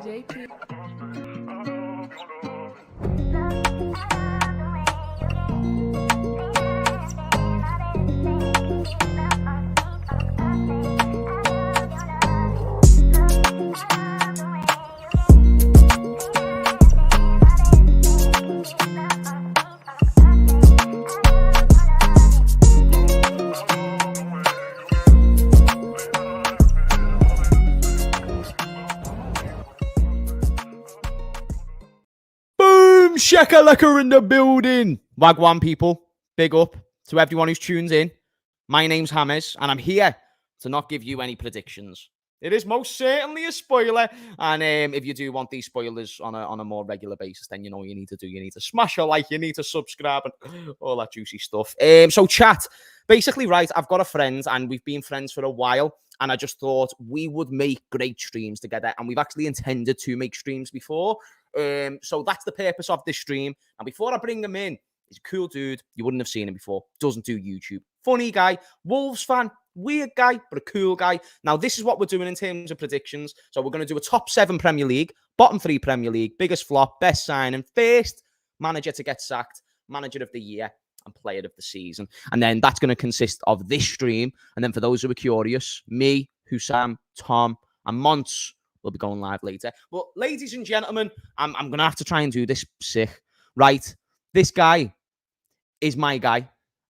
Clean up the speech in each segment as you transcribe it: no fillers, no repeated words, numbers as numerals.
JP. Shakalaka in the building. Wagwan people, big up to everyone who's tuned in. My name's Hamez, and I'm here to not give you any predictions. It is most certainly a spoiler, and if you do want these spoilers on a more regular basis, then you know what you need to do. You need to smash a like, you need to subscribe, and all that juicy stuff. So chat, basically, right, I've got a friend, and we've been friends for a while, and I just thought we would make great streams together, and we've actually intended to make streams before. So that's the purpose of this stream. And before I bring him in, he's a cool dude. You wouldn't have seen him before. Doesn't do YouTube. Funny guy. Wolves fan. Weird guy, but a cool guy. Now, this is what we're doing in terms of predictions. So we're going to do a top 7 Premier League, bottom 3 Premier League, biggest flop, best signing, first manager to get sacked, manager of the year, and player of the season. And then that's going to consist of this stream. And then for those who are curious, me, Hussam, Tom, and Monts will be going live later. But ladies and gentlemen, I'm going to have to try and do this sick, right? This guy is my guy.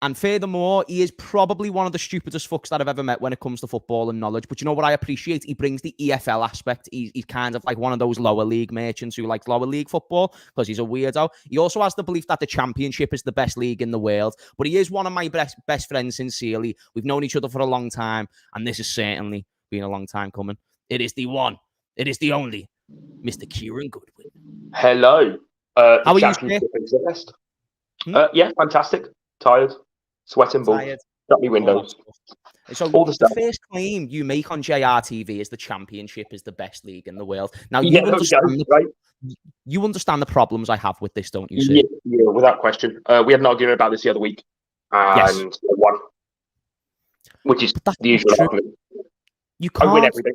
And furthermore, he is probably one of the stupidest fucks that I've ever met when it comes to football and knowledge. But you know what I appreciate? He brings the EFL aspect. He's kind of like one of those lower league merchants who likes lower league football because he's a weirdo. He also has the belief that the Championship is the best league in the world. But he is one of my best friends, sincerely. We've known each other for a long time. And this has certainly been a long time coming. It is the one. It is the only Mr. Kieran Goodwin. Hello. How are you? Yeah, fantastic. Tired, sweating balls. Shut me windows. So all the first claim you make on JRTV is the Championship is the best league in the world. Now you understand the problems I have with this, don't you? Sir? Yeah, without question. We had an argument about this the other week, and won, which is the usual argument. I win everything.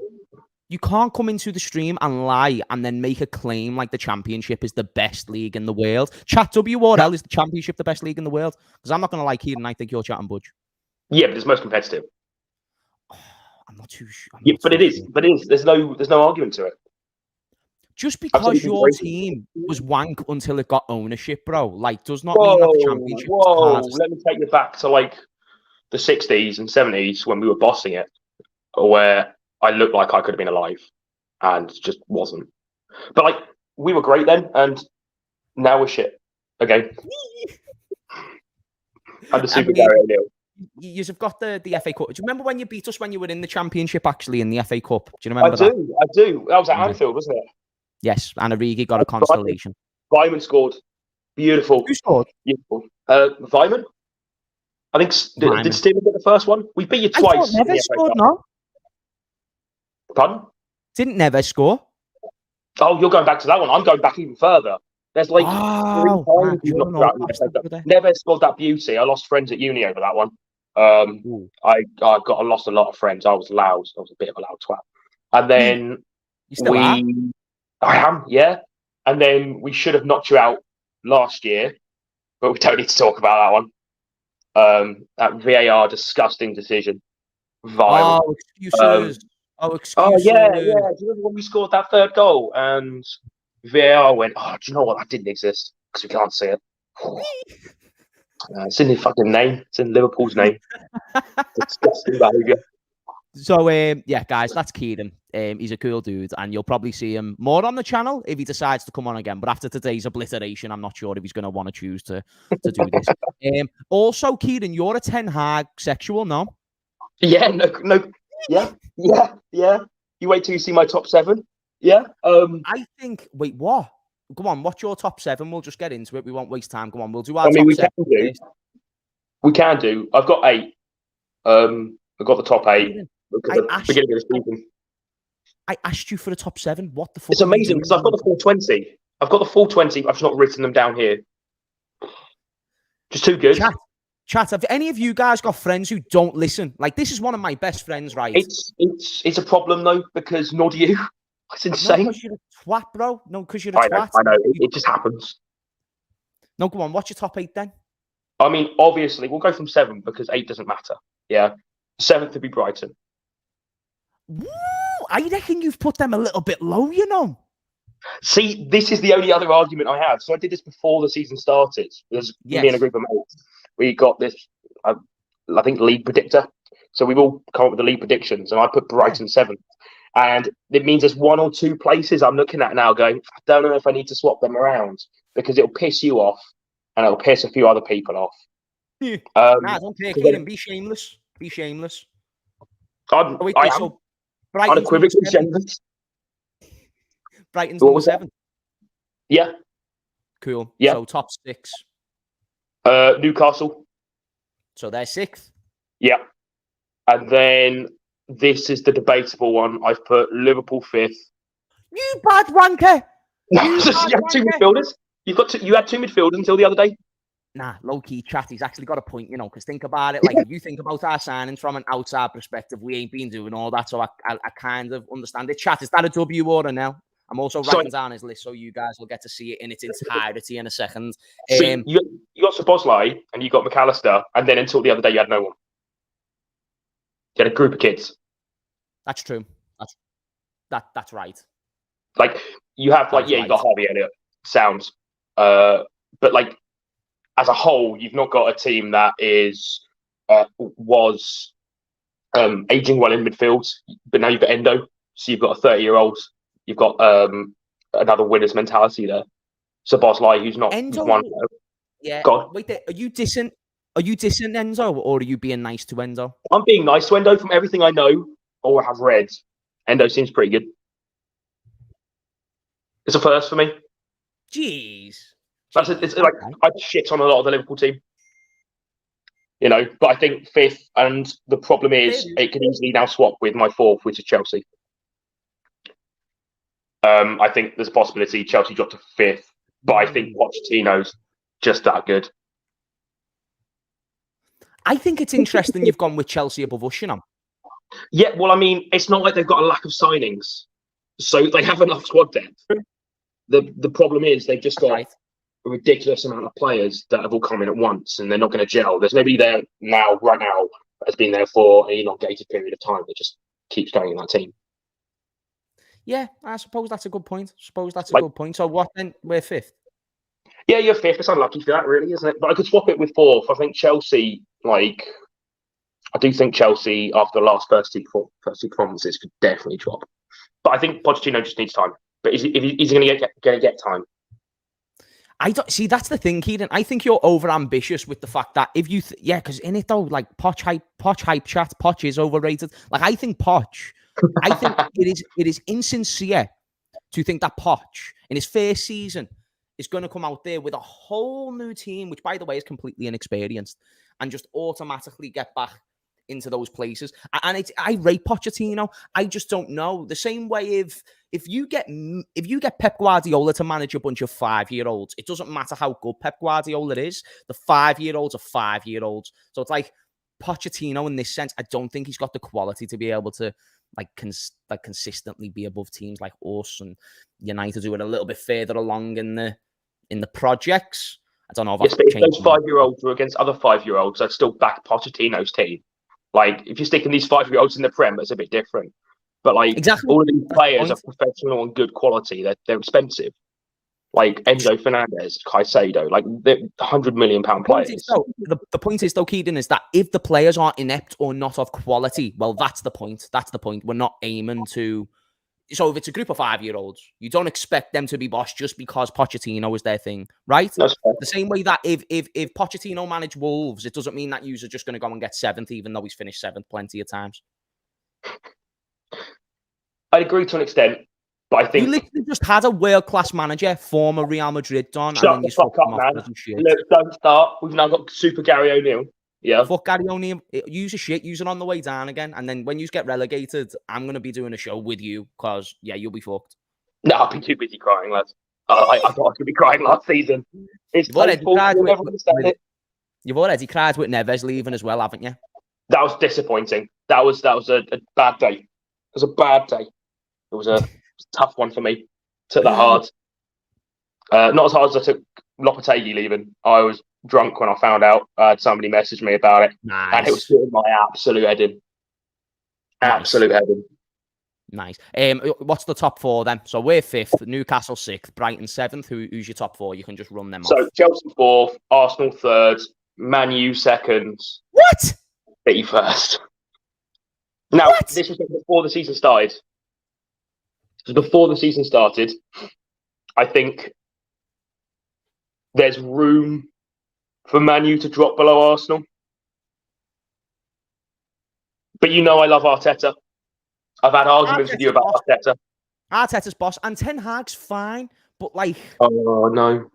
You can't come into the stream and lie and then make a claim like the Championship is the best league in the world. Chat WRL, is the Championship the best league in the world? Because I'm not going to lie, Kieran, I think you're chatting budge. Yeah, but it's most competitive. I'm not too sure. But it is. There's no argument to it. Just because your team was wank until it got ownership, bro, like, does not mean that the Championship is let me take you back to like the 60s and 70s when we were bossing it, where I looked like I could have been alive and just wasn't. But like, we were great then, and now we're shit again. I'm the super Gary O'Neill. You've got the FA Cup. Do you remember when you beat us when you were in the Championship, actually, in the FA Cup? Do you remember that? I do. That was at Anfield, wasn't it? Yes, and ERIK got a constellation. Vyman scored. Beautiful. Who scored? Beautiful. Vyman? I think, did Steven get the first one? We beat you twice. Never scored, no? Pardon? Didn't Neves score? Oh, you're going back to that one. I'm going back even further. There's like 3 times Neves scored that beauty. I lost friends at uni over that one. I lost a lot of friends. I was loud. I was a bit of a loud twat. And then you still are? I am, yeah. And then we should have knocked you out last year, but we don't need to talk about that one. That VAR disgusting decision. Vile. Oh, excuses. Yeah. Do you remember when we scored that third goal and VAR went, do you know what? That didn't exist because we can't see it. It's in the fucking name. It's in Liverpool's name. Disgusting behaviour. So, yeah, guys, that's Kieran. He's a cool dude, and you'll probably see him more on the channel if he decides to come on again. But after today's obliteration, I'm not sure if he's going to want to choose to do this. Also, Kieran, you're a Ten Hag sexual, no? Yeah, no. Yeah. You wait till you see my top 7. Yeah. I think. Wait, what? Go on. What's your top 7? We'll just get into it. We won't waste time. Go on. We'll do our top 7. We can do. I've got 8. I've got the top 8 because at the beginning of the season. I asked you for the top 7. What the fuck? It's amazing because I've got the full 20. I've just not written them down here. Just too good. Chat, have any of you guys got friends who don't listen? Like, this is one of my best friends, right? It's a problem, though, because nor do you. That's insane. No, because you're a twat, bro. No, because you're a twat. I know. It just happens. No, go on. What's your top 8 then? I mean, obviously, we'll go from 7 because 8 doesn't matter. Yeah. 7th would be Brighton. Woo! I reckon you've put them a little bit low, you know. See, this is the only other argument I have. So I did this before the season started. There's me and a group of mates. We got this, I think, league predictor. So we've all come up with the league predictions, and I put Brighton 7th. And it means there's 1 or 2 places I'm looking at now going, I don't know if I need to swap them around because it'll piss you off and it'll piss a few other people off. Nah, don't take it. Be shameless. Be shameless. I'm unequivocally shameless. Brighton's number 7. Yeah. Cool. Yeah. So top 6. Newcastle. So they're 6th. Yeah. And then this is the debatable one. I've put Liverpool 5th. You bad wanker. You had 2 midfielders. You had 2 midfielders until the other day. Nah, low-key chat. He's actually got a point, you know, because think about it. Like, if you think about our signings from an outside perspective, we ain't been doing all that. So I kind of understand it. Chat, is that a W or a no? I'm also writing down his list so you guys will get to see it in its entirety in a second. So you got Szoboszlai and you got McAllister, and then until the other day you had no one. You had a group of kids. That's true. That's right. Like you have, like, you got Harvey Elliott, sounds, but like as a whole, you've not got a team that was aging well in midfield, but now you've got Endo, so you've got a 30-year-old. You've got another winner's mentality there. Szoboszlai, who's not Endo, one. Yeah. God. Wait, are you dissing Enzo, or are you being nice to Endo? I'm being nice to Endo. From everything I know or have read, Endo seems pretty good. It's a first for me. Jeez. It's like I shit on a lot of the Liverpool team, you know. But I think 5th, and the problem is it could easily now swap with my 4th, which is Chelsea. I think there's a possibility Chelsea dropped to 5th, but I think Pochettino's just that good. I think it's interesting you've gone with Chelsea above us, you know. Yeah, well, I mean, it's not like they've got a lack of signings, so they have enough squad depth. The problem is they've just got a ridiculous amount of players that have all come in at once, and they're not going to gel. There's nobody there right now, has been there for an elongated period of time that just keeps going in that team. Yeah, I suppose that's a good point. Good point. So what then? We're 5th. Yeah, you're 5th. It's unlucky for that, really, isn't it? But I could swap it with 4th. I think Chelsea, I do think Chelsea, after the last first two performances, could definitely drop. But I think Pochettino just needs time. But is he going to get time? I don't see. That's the thing, Kieran. I think you're over ambitious with the fact that if you, because in it though, like Poch hype chat, Poch is overrated. Like I think it is insincere to think that Poch in his first season is going to come out there with a whole new team, which by the way is completely inexperienced, and just automatically get back into those places. And I rate Pochettino. I just don't know. The same way if you get Pep Guardiola to manage a bunch of 5-year-olds, it doesn't matter how good Pep Guardiola is. The 5-year-olds are 5-year-olds. So it's like Pochettino in this sense. I don't think he's got the quality to be able to consistently be above teams like us and United, who are a little bit further along in the projects. I don't know if if those 5-year-olds were against other 5-year-olds, I'd still back Pochettino's team. Like, if you're sticking these 5-year-olds in the Prem, it's a bit different. But, all of these players are professional and good quality. They're expensive. Like Enzo Fernandez, Caicedo, they're £100 million players. The point is, though, Kieran, is that if the players are inept or not of quality, well, that's the point. We're not aiming to... So if it's a group of 5-year-olds, you don't expect them to be boss just because Pochettino is their thing, right? That's fair. The same way that if Pochettino managed Wolves, it doesn't mean that you're just going to go and get 7th, even though he's finished 7th plenty of times. I'd agree to an extent, but I think... You literally just had a world-class manager, former Real Madrid, Don, and then you fuck up, man. Look, don't start. We've now got Super Gary O'Neill. Yeah. Fuck Gary O'Neill. Use it on the way down again. And then when you get relegated, I'm going to be doing a show with you because, you'll be fucked. No, I'll be too busy crying, lads. I thought I could be crying last season. You've already cried with Neves leaving as well, haven't you? That was disappointing. That was a bad day. It was a bad day. It was a tough one for me. Took that hard. Not as hard as I took Lopetegui leaving. I was drunk when I found out. Somebody messaged me about it. Nice. And it was doing my absolute head in. Absolute head in. Nice. What's the top 4 then? So we're 5th, Newcastle 6th, Brighton 7th. Who's your top 4? You can just run them off. So Chelsea 4th, Arsenal 3rd, Man U 2nd. What? City 1st. Now, this was before the season started. So before the season started, I think there's room for Man U to drop below Arsenal. But you know I love Arteta. I've had arguments with you about Arteta. Arteta's boss. And Ten Hag's fine, but like... Oh, no.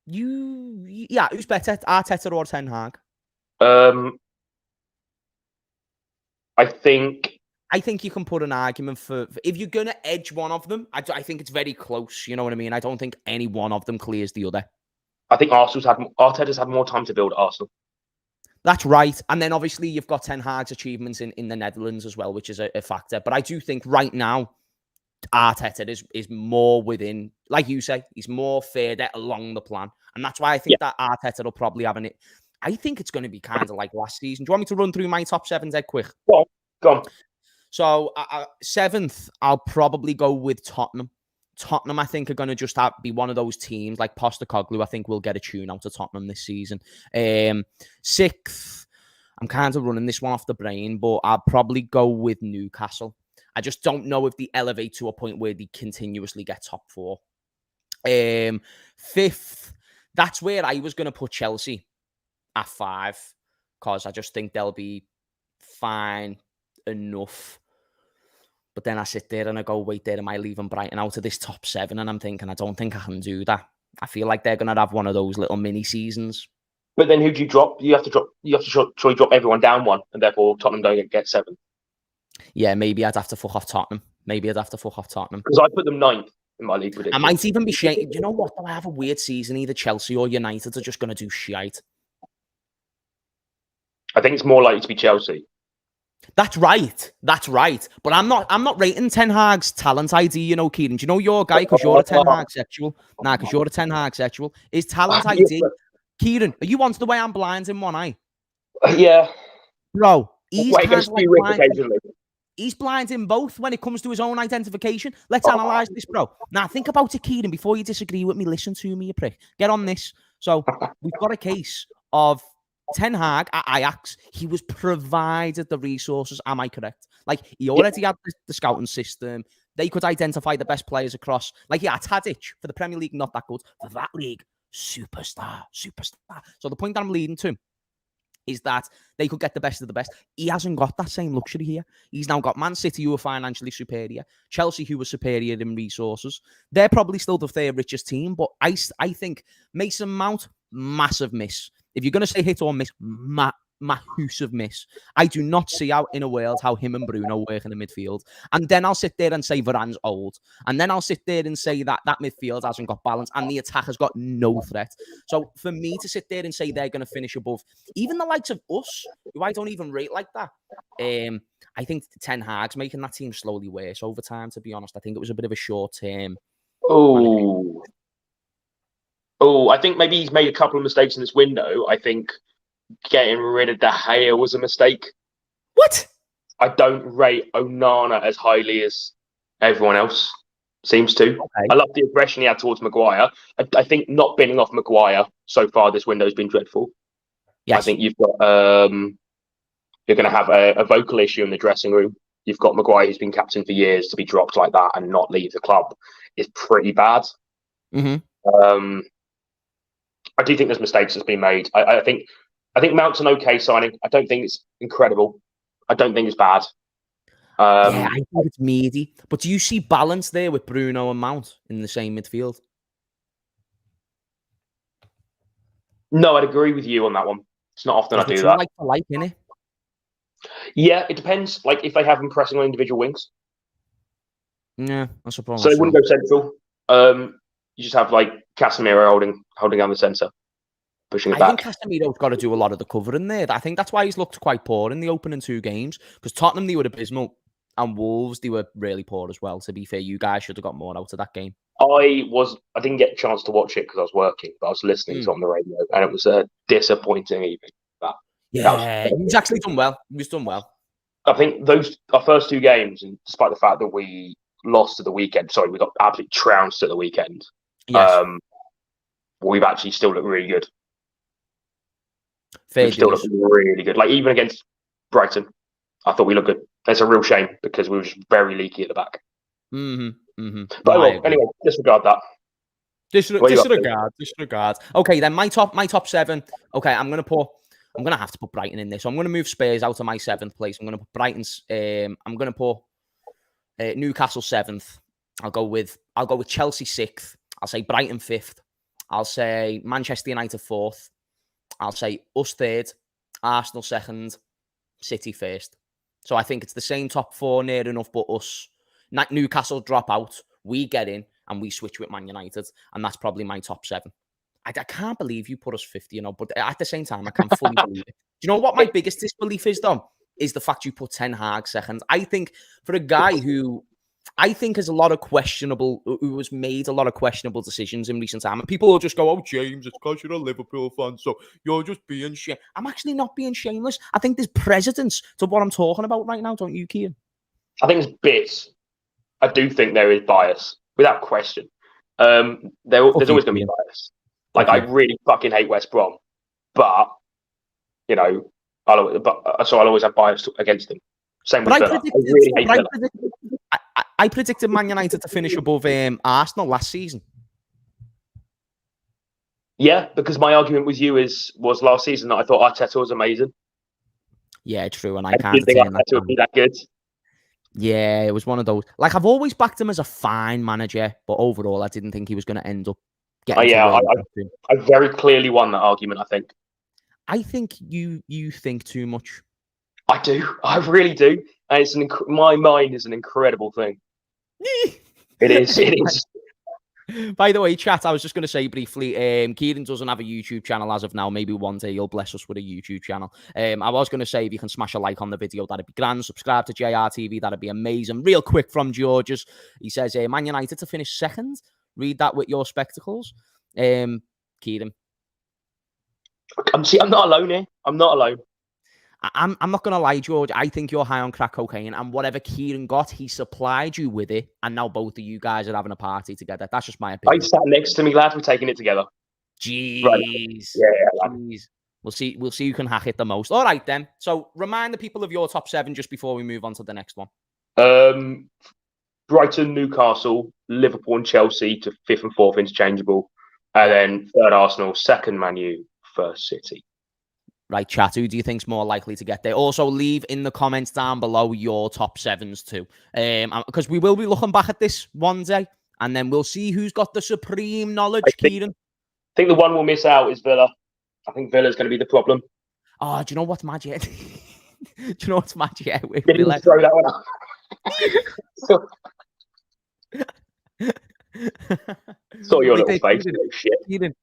Yeah, who's better, Arteta or Ten Hag? I think you can put an argument for if you're going to edge one of them. I think it's very close. You know what I mean? I don't think any one of them clears the other. I think Arteta's had more time to build Arsenal. That's right. And then obviously you've got Ten Hag's achievements in the Netherlands as well, which is a factor. But I do think right now, Arteta is more within, like you say, he's more further along the plan. And that's why I think that Arteta will probably have it. I think it's going to be kind of like last season. Do you want me to run through my top 7 dead quick? Go on. So 7th, I'll probably go with Tottenham. Tottenham, I think, are going to just be one of those teams like Postecoglou. I think we'll get a tune out of Tottenham this season. 6th, I'm kind of running this one off the brain, but I'll probably go with Newcastle. I just don't know if they elevate to a point where they continuously get top 4. 5th, that's where I was going to put Chelsea at 5, because I just think they'll be fine enough. But then I sit there and I go, wait there, am I leaving Brighton out of this top 7? And I'm thinking, I don't think I can do that. I feel like they're going to have one of those little mini seasons. But then who do you drop? You have to drop everyone down one, and therefore Tottenham don't get 7. Yeah, maybe I'd have to fuck off Tottenham. Because I put them 9th in my league prediction. I might even be shaking. You know what? Though I have a weird season. Either Chelsea or United are just going to do shite. I think it's more likely to be Chelsea. That's right. But I'm not rating Ten Hag's talent ID, you know, Kieran. Do you know your guy because you're a Ten Hag sexual? Nah, because you're a Ten Hag sexual. Is talent ID. Kieran, are you onto the way I'm blind in one eye? Yeah. Bro, he's kind of like blind. He's blind in both when it comes to his own identification. Let's analyse this, bro. Now, think about it, Kieran. Before you disagree with me, listen to me, you prick. Get on this. So, we've got a case of Ten Hag at Ajax. He was provided the resources. Am I correct? Like, he already had the scouting system. They could identify the best players across. Like, yeah, Tadic for the Premier League, not that good. For that league, superstar. So, the point that I'm leading to is that they could get the best of the best. He hasn't got that same luxury here. He's now got Man City, who are financially superior. Chelsea, who are superior in resources. They're probably still the third richest team, but I think Mason Mount, massive miss. If you're going to say hit or miss, massive miss. I do not see out in a world how him and Bruno work in the midfield. And then I'll sit there and say Varane's old. And then I'll sit there and say that midfield hasn't got balance and the attack has got no threat. So for me to sit there and say they're going to finish above even the likes of us, who I don't even rate like that, I think Ten Hag's making that team slowly worse over time, to be honest. I think it was a bit of a short term. I think maybe he's made a couple of mistakes in this window. I think getting rid of De Gea was a mistake. What? I don't rate Onana as highly as everyone else seems to. Okay. I love the aggression he had towards Maguire. I think not binning off Maguire so far this window has been dreadful. Yes. I think you've got you're going to have a vocal issue in the dressing room. You've got Maguire, who's been captain for years, to be dropped like that and not leave the club is pretty bad. Mm-hmm. I do think there's mistakes that's been made. I think Mount's an okay signing. I don't think it's incredible. I don't think it's bad. Yeah, I think it's meaty. But do you see balance there with Bruno and Mount in the same midfield? No, I'd agree with you on that one. It's not often I do that. Like, innit? Yeah, it depends. Like if they have them pressing on individual wings. Yeah, I suppose. So they wouldn't go central. You just have like Casemiro holding down the centre, pushing it back. I think Casemiro's got to do a lot of the covering there. I think that's why he's looked quite poor in the opening 2 games, because Tottenham, they were abysmal. And Wolves, they were really poor as well. To be fair, you guys should have got more out of that game. I didn't get a chance to watch it because I was working, but I was listening to it on the radio, and it was a disappointing evening. He was actually done well. He was done well. I think our first two games, and despite the fact that we lost at the weekend, we got absolutely trounced at the weekend. Yes. We've actually still looked really good. Fair We've still looked really good. Like, even against Brighton, I thought we looked good. It's a real shame because we were just very leaky at the back. But anyway, disregard that. Disregard. Okay, then my top 7. Okay, I'm gonna have to put Brighton in this. So I'm gonna move Spurs out of my 7th place. I'm gonna put Brighton's. I'm gonna put Newcastle 7th. I'll go with Chelsea 6th. I'll say Brighton 5th. I'll say Manchester United 4th. I'll say us 3rd, Arsenal 2nd, City 1st. So I think it's the same top 4 near enough, but us. Newcastle drop out, we get in, and we switch with Man United, and that's probably my top 7. I can't believe you put us 50, but at the same time, I can fully believe it. Do you know what my biggest disbelief is, though? Is the fact you put Ten Hag 2nd. I think for a guy who I think has who has made a lot of questionable decisions in recent time, and people will just go, "Oh, James, it's because you're a Liverpool fan, so you're just being shame." I'm actually not being shameless. I think there's precedence to what I'm talking about right now, don't you, Kieran? I think it's bits. I do think there is bias, without question. There's always going to be bias. Like, I really fucking hate West Brom, but I'll always have bias against them. Same with Villa. I really hate Villa. I predicted Man United to finish above Arsenal last season. Yeah, because my argument with you was last season that I thought Arteta was amazing. Yeah, true, and I can't think Arteta would be that good. Yeah, it was one of those. Like, I've always backed him as a fine manager, but overall, I didn't think he was going to end up getting. I very clearly won that argument. I think you think too much. I do. I really do. And it's my mind is an incredible thing. It is. It is. By the way, chat, I was just going to say briefly, Kieran doesn't have a YouTube channel as of now. Maybe one day he'll bless us with a YouTube channel. I was going to say, if you can smash a like on the video, that'd be grand. Subscribe to JRTV, that'd be amazing. Real quick from George's. He says, Man United to finish 2nd. Read that with your spectacles. Kieran. I'm not alone here. I'm not alone. I'm not going to lie, George. I think you're high on crack cocaine, and whatever Kieran got, he supplied you with it, and now both of you guys are having a party together. That's just my opinion. I sat next to me, lad. We're taking it together. Jeez. Right. Yeah. Jeez. We'll see who can hack it the most. All right, then. So remind the people of your top 7 just before we move on to the next one. Brighton, Newcastle, Liverpool, and Chelsea to 5th and 4th interchangeable, and then 3rd Arsenal, 2nd Man U, 1st City. Right, chat, who do you think's more likely to get there? Also, leave in the comments down below your top 7s too. Because we will be looking back at this one day, and then we'll see who's got the supreme knowledge, Kieran. I think the one we'll miss out is Villa. I think Villa's going to be the problem. Oh, do you know what's mad yet? Do you know what's mad yet? Didn't throw that one out. Saw your little face, little shit. Kieran,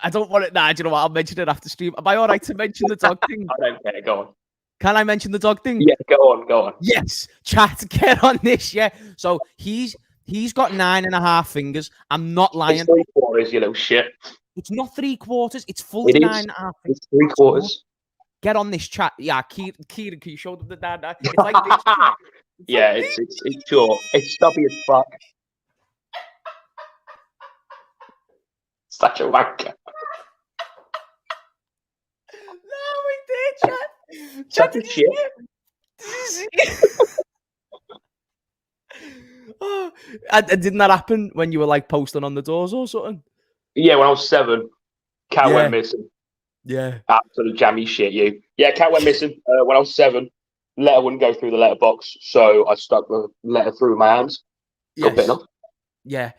I don't want it now. Do you know what? I'll mention it after stream. Am I all right to mention the dog thing? I don't care. Go on. Can I mention the dog thing? Yeah, go on. Yes, chat, get on this. Yeah. So he's got 9.5 fingers. I'm not lying. It's 3/4, you little shit. It's not 3/4. It's fully 9.5. It's 3/4. Get on this chat. Yeah, Kieran, can you show them the dad? It's like this. It's short. It's stubby as fuck. Such a wanker. No, we did, chat. Such a shit. And didn't that happen when you were like posting on the doors or something? Yeah, when I was 7, cat went missing. Yeah. Absolute jammy shit, you. Yeah, cat went missing when I was 7. Letter wouldn't go through the letterbox, so I stuck the letter through my hands. Got bitten off. Yeah.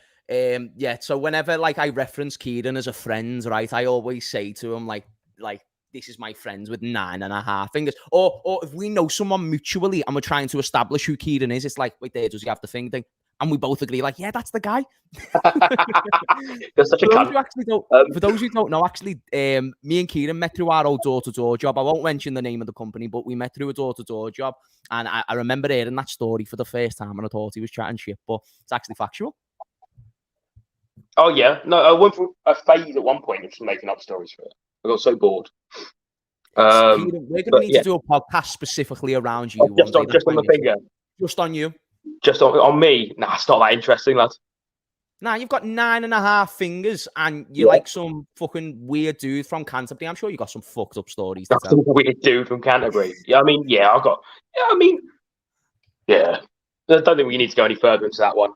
So whenever like I reference Kieran as a friend, right, I always say to him like this is my friend with 9.5 fingers. Or if we know someone mutually and we're trying to establish who Kieran is, it's like, wait, there, does he have the thing? And we both agree, like, yeah, that's the guy. You're such a cunt. For those who don't know, actually, me and Kieran met through our old door-to-door job. I won't mention the name of the company, but we met through a door-to-door job. And I remember hearing that story for the first time, and I thought he was chatting shit, but it's actually factual. Oh, yeah. No, I went through a phase at one point of just making up stories for it. I got so bored. Kieran, we're going to need to do a podcast specifically around you. Just on the finger. Just on you. Just on me. Nah, it's not that interesting, lad. Nah, you've got 9.5 fingers and you're like some fucking weird dude from Canterbury. I'm sure you got some fucked up stories to tell. Some weird dude from Canterbury. Yeah, I mean, yeah, I don't think we need to go any further into that one.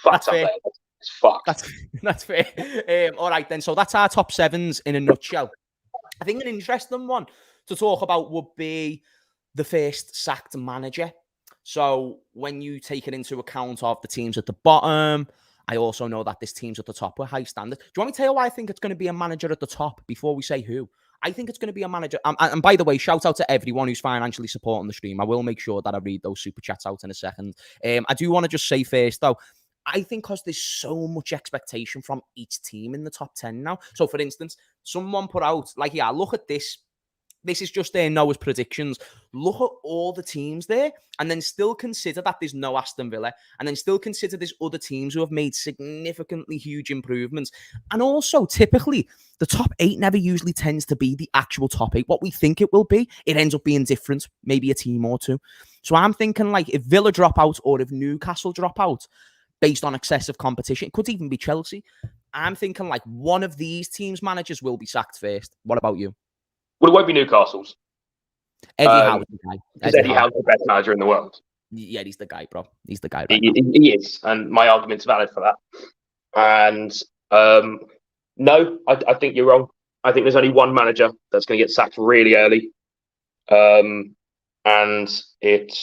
That's fair. It's fucked. That's fair. All right, then. So that's our top 7s in a nutshell. I think an interesting one to talk about would be the first sacked manager. So when you take it into account of the teams at the bottom, I also know that this team's at the top with high standards. Do you want me to tell you why I think it's going to be a manager at the top before we say who? I think it's going to be a manager. And by the way, shout out to everyone who's financially supporting the stream. I will make sure that I read those super chats out in a second. I do want to just say first, though, I think because there's so much expectation from each team in the top 10 now. So, for instance, someone put out, like, yeah, look at this. This is just Noah's predictions. Look at all the teams there and then still consider that there's no Aston Villa and then still consider there's other teams who have made significantly huge improvements. And also, typically, the top 8 never usually tends to be the actual top 8. What we think it will be, it ends up being different, maybe a team or two. So I'm thinking, like, if Villa drop out or if Newcastle drop out based on excessive competition, it could even be Chelsea. I'm thinking, like, one of these teams' managers will be sacked first. What about you? Well, it won't be Newcastle's. Eddie Howe's the guy. Because Eddie Howe's the best manager in the world. Yeah, he's the guy, bro. He's the guy. He is, and my argument's valid for that. And no, I think you're wrong. I think there's only one manager that's going to get sacked really early, and it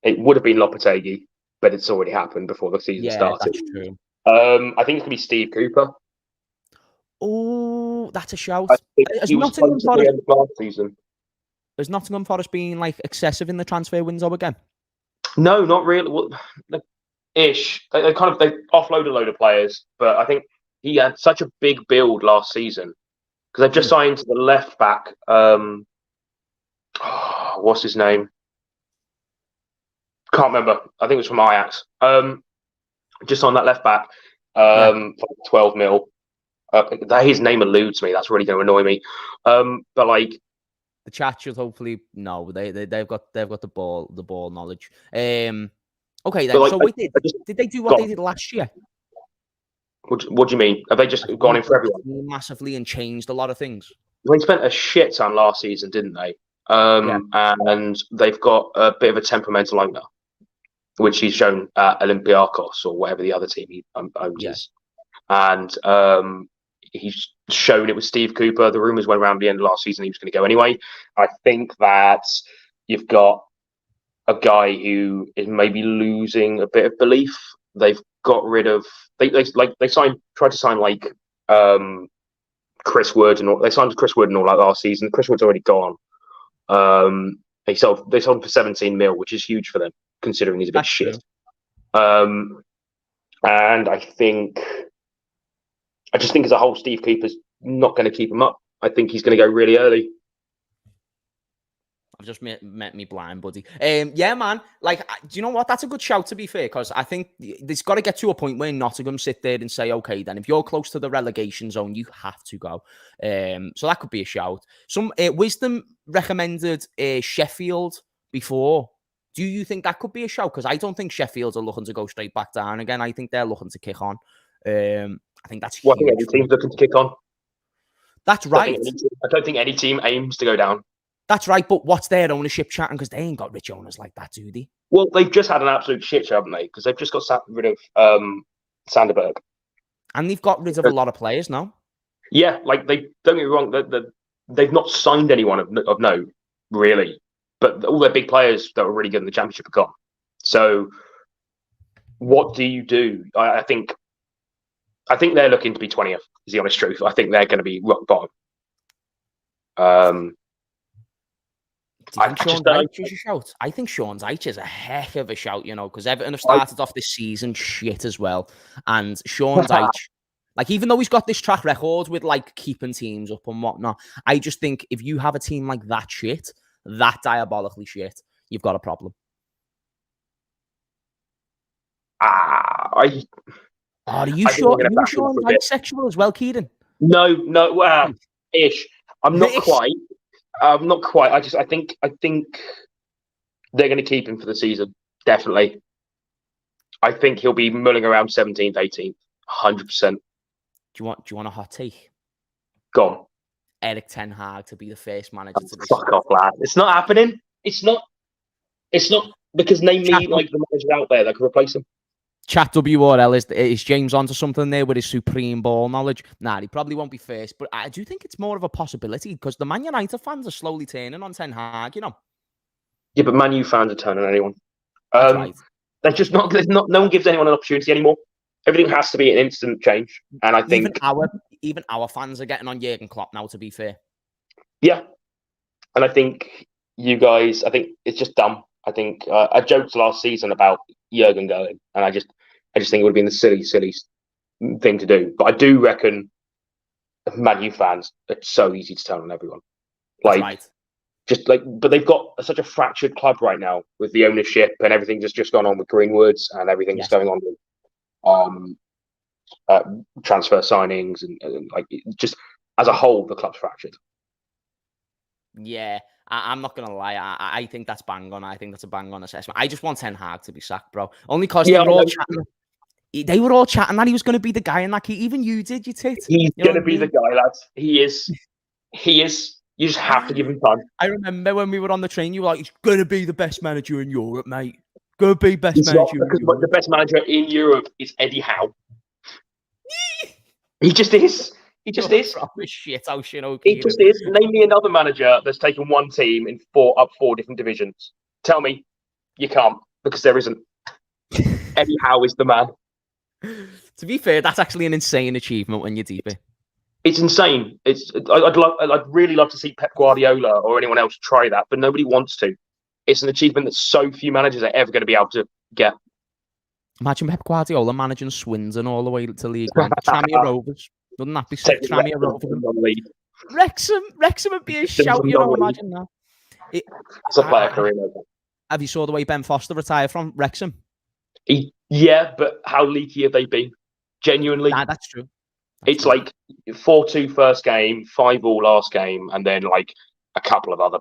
would have been Lopetegui, but it's already happened before the season started. That's true. I think it's going to be Steve Cooper. Oh, that's a shout. Has Nottingham Forest been like excessive in the transfer window again? No, not really. Well, ish. They offload a load of players, but I think he had such a big build last season because they've just signed the left back. What's his name? Can't remember. I think it was from Ajax. Just on that left back, 12 mil. His name eludes me. That's really going to annoy me. But like the chat should hopefully know they've got the ball knowledge. Okay then. Like, so wait, did they do what they did last year? What do you mean? Have they just gone in for everyone massively and changed a lot of things? They spent a shit ton last season, didn't they? And they've got a bit of a temperamental owner, which he's shown at Olympiacos or whatever the other team he owns is. And he's shown it with Steve Cooper. The rumours went around the end of last season he was going to go anyway. I think that you've got a guy who is maybe losing a bit of belief. They've got rid of tried to sign like Chris Wood and all. They signed Chris Wood and all that last season. Chris Wood's already gone. They sold him for 17 mil, which is huge for them considering he's a bit shit. And I just think as a whole, Steve Cooper's not going to keep him up. I think he's going to go really early. I've just met me blind, buddy. Yeah, man. Like, do you know what? That's a good shout, to be fair, because I think there's got to get to a point where Nottingham sit there and say, okay, then if you're close to the relegation zone, you have to go. So that could be a shout. Some Wisdom recommended Sheffield before. Do you think that could be a shout? Because I don't think Sheffield are looking to go straight back down again. I think they're looking to kick on. I think that's huge. I think every team's looking to kick on. That's right. I don't think any team aims to go down. That's right, but what's their ownership chatting? Because they ain't got rich owners like that, do they? Well, they've just had an absolute shit show, haven't they? Because they've just got rid of Sanderberg. And they've got rid of a lot of players now. Yeah, like, don't get me wrong, they've not signed anyone of note, really. But all their big players that were really good in the Championship are gone. So what do you do? I think they're looking to be 20th, is the honest truth. I think they're going to be rock bottom. Do you think Sean Dyche is a shout? I think Sean Dyche is a heck of a shout, because Everton have started off this season shit as well. And Sean Dyche, even though he's got this track record with, keeping teams up and whatnot, I just think if you have a team like that shit, that diabolically shit, you've got a problem. Are you sure? Are you Sean Dyche sexual as well, Kieran? No, ish. I'm not quite. I think they're going to keep him for the season. Definitely. I think he'll be mulling around 17th, 18th, 100%. Do you want a hot take? Go on. Erik Ten Hag to be the first manager to this. Fuck off, lad. It's not happening. It's not because name me the managers out there that can replace him. Chat WRL, is James onto something there with his supreme ball knowledge? Nah, he probably won't be first, but I do think it's more of a possibility because the Man United fans are slowly turning on Ten Hag, Yeah, but Man U fans are turning on anyone. Right. They're just not. No one gives anyone an opportunity anymore. Everything has to be an instant change, and I think even our fans are getting on Jurgen Klopp now. To be fair, yeah, and I think you guys. I think it's just dumb. I think I joked last season about Jurgen going, and I just think it would have been the silly thing to do. But I do reckon Man U fans, it's so easy to turn on everyone. But they've got such a fractured club right now with the ownership and everything just gone on with Greenwoods and everything that's going on with transfer signings and just as a whole, the club's fractured. Yeah. I'm not going to lie. I think that's bang on. I think that's a bang on assessment. I just want Ten Hag to be sacked, bro. Only because they were all chatting. They were all chatting that he was going to be the guy in that key. Even you did, you tit. He's going to be the guy, lads. He is. You just have to give him time. I remember when we were on the train, you were like, he's going to be the best manager in Europe, mate. Going to be best manager in Europe. The best manager in Europe is Eddie Howe. He just is. He just is. Shit house, He just is. Name me another manager that's taken one team in four different divisions. Tell me. You can't, because there isn't. Eddie Howe is the man. To be fair, that's actually an insane achievement when you're deep in. It's insane. I'd really love to see Pep Guardiola or anyone else try that, but nobody wants to. It's an achievement that so few managers are ever going to be able to get. Imagine Pep Guardiola managing Swindon all the way to League One. Tranmere Rovers. Wouldn't that be sick? Tranmere Rovers. Wrexham would be a shout, imagine that. It's a player career. Have you saw the way Ben Foster retired from Wrexham? Yeah, but how leaky have they been? Genuinely. Nah, that's true. It's 4-2 first game, 5-5 last game, and then a couple of other.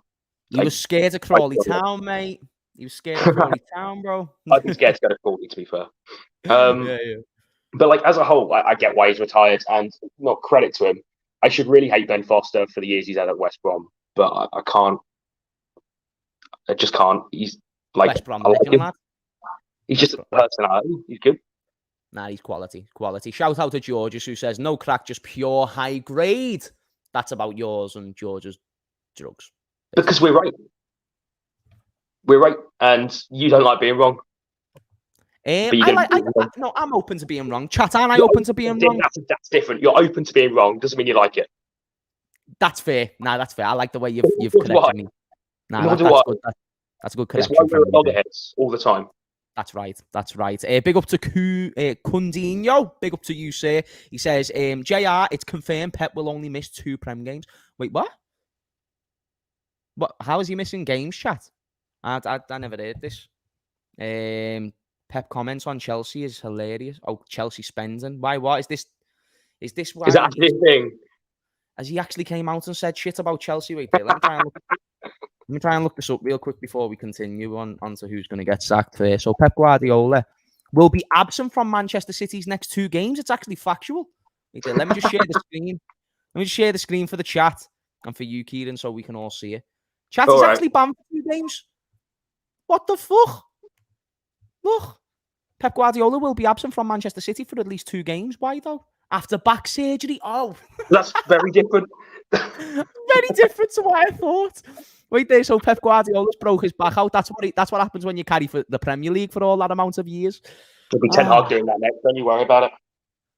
You were scared of Crawley Town, mate. You were scared of Crawley Town, bro. I'd be scared to go to Crawley, to be fair. Yeah. But as a whole, I get why he's retired, and not credit to him. I should really hate Ben Foster for the years he's had at West Brom, but I can't. I just can't. He's West Brom legend, lad. He's just a personality. He's good. Nah, he's quality. Shout out to Georges, who says, no crack, just pure high grade. That's about yours and George's drugs. Because we're right. We're right. And you don't like being wrong. I'm open to being wrong. Chat, aren't I open to being wrong? That's different. You're open to being wrong. Doesn't mean you like it. That's fair. Nah, that's fair. I like the way you've connected me. Nah, that's good. That's a good connection. It's why we're loggerheads all the time. That's right. Big up to Cundinho. Big up to you, sir. He says, JR, it's confirmed Pep will only miss 2 Prem games. Wait, what? What? How is he missing games, chat? I never heard this. Pep comments on Chelsea is hilarious. Oh, Chelsea spending. Why? What is this? Is why? Is that actually a thing? Has he actually came out and said shit about Chelsea? Wait there. Let me try and look this up real quick before we continue on to who's going to get sacked first. So Pep Guardiola will be absent from Manchester City's next 2 games. It's actually factual. Wait there. Let me just share the screen. Let me just share the screen for the chat and for you, Kieran, so we can all see it. Chat is actually banned for 2 games. What the fuck? Look. Pep Guardiola will be absent from Manchester City for at least 2 games. Why, though? After back surgery. Oh. That's very different. Very different to what I thought. Wait there. So Pep Guardiola's broke his back out. That's what happens when you carry for the Premier League for all that amount of years. It'll be Ten Hag doing that next. Don't you worry about it.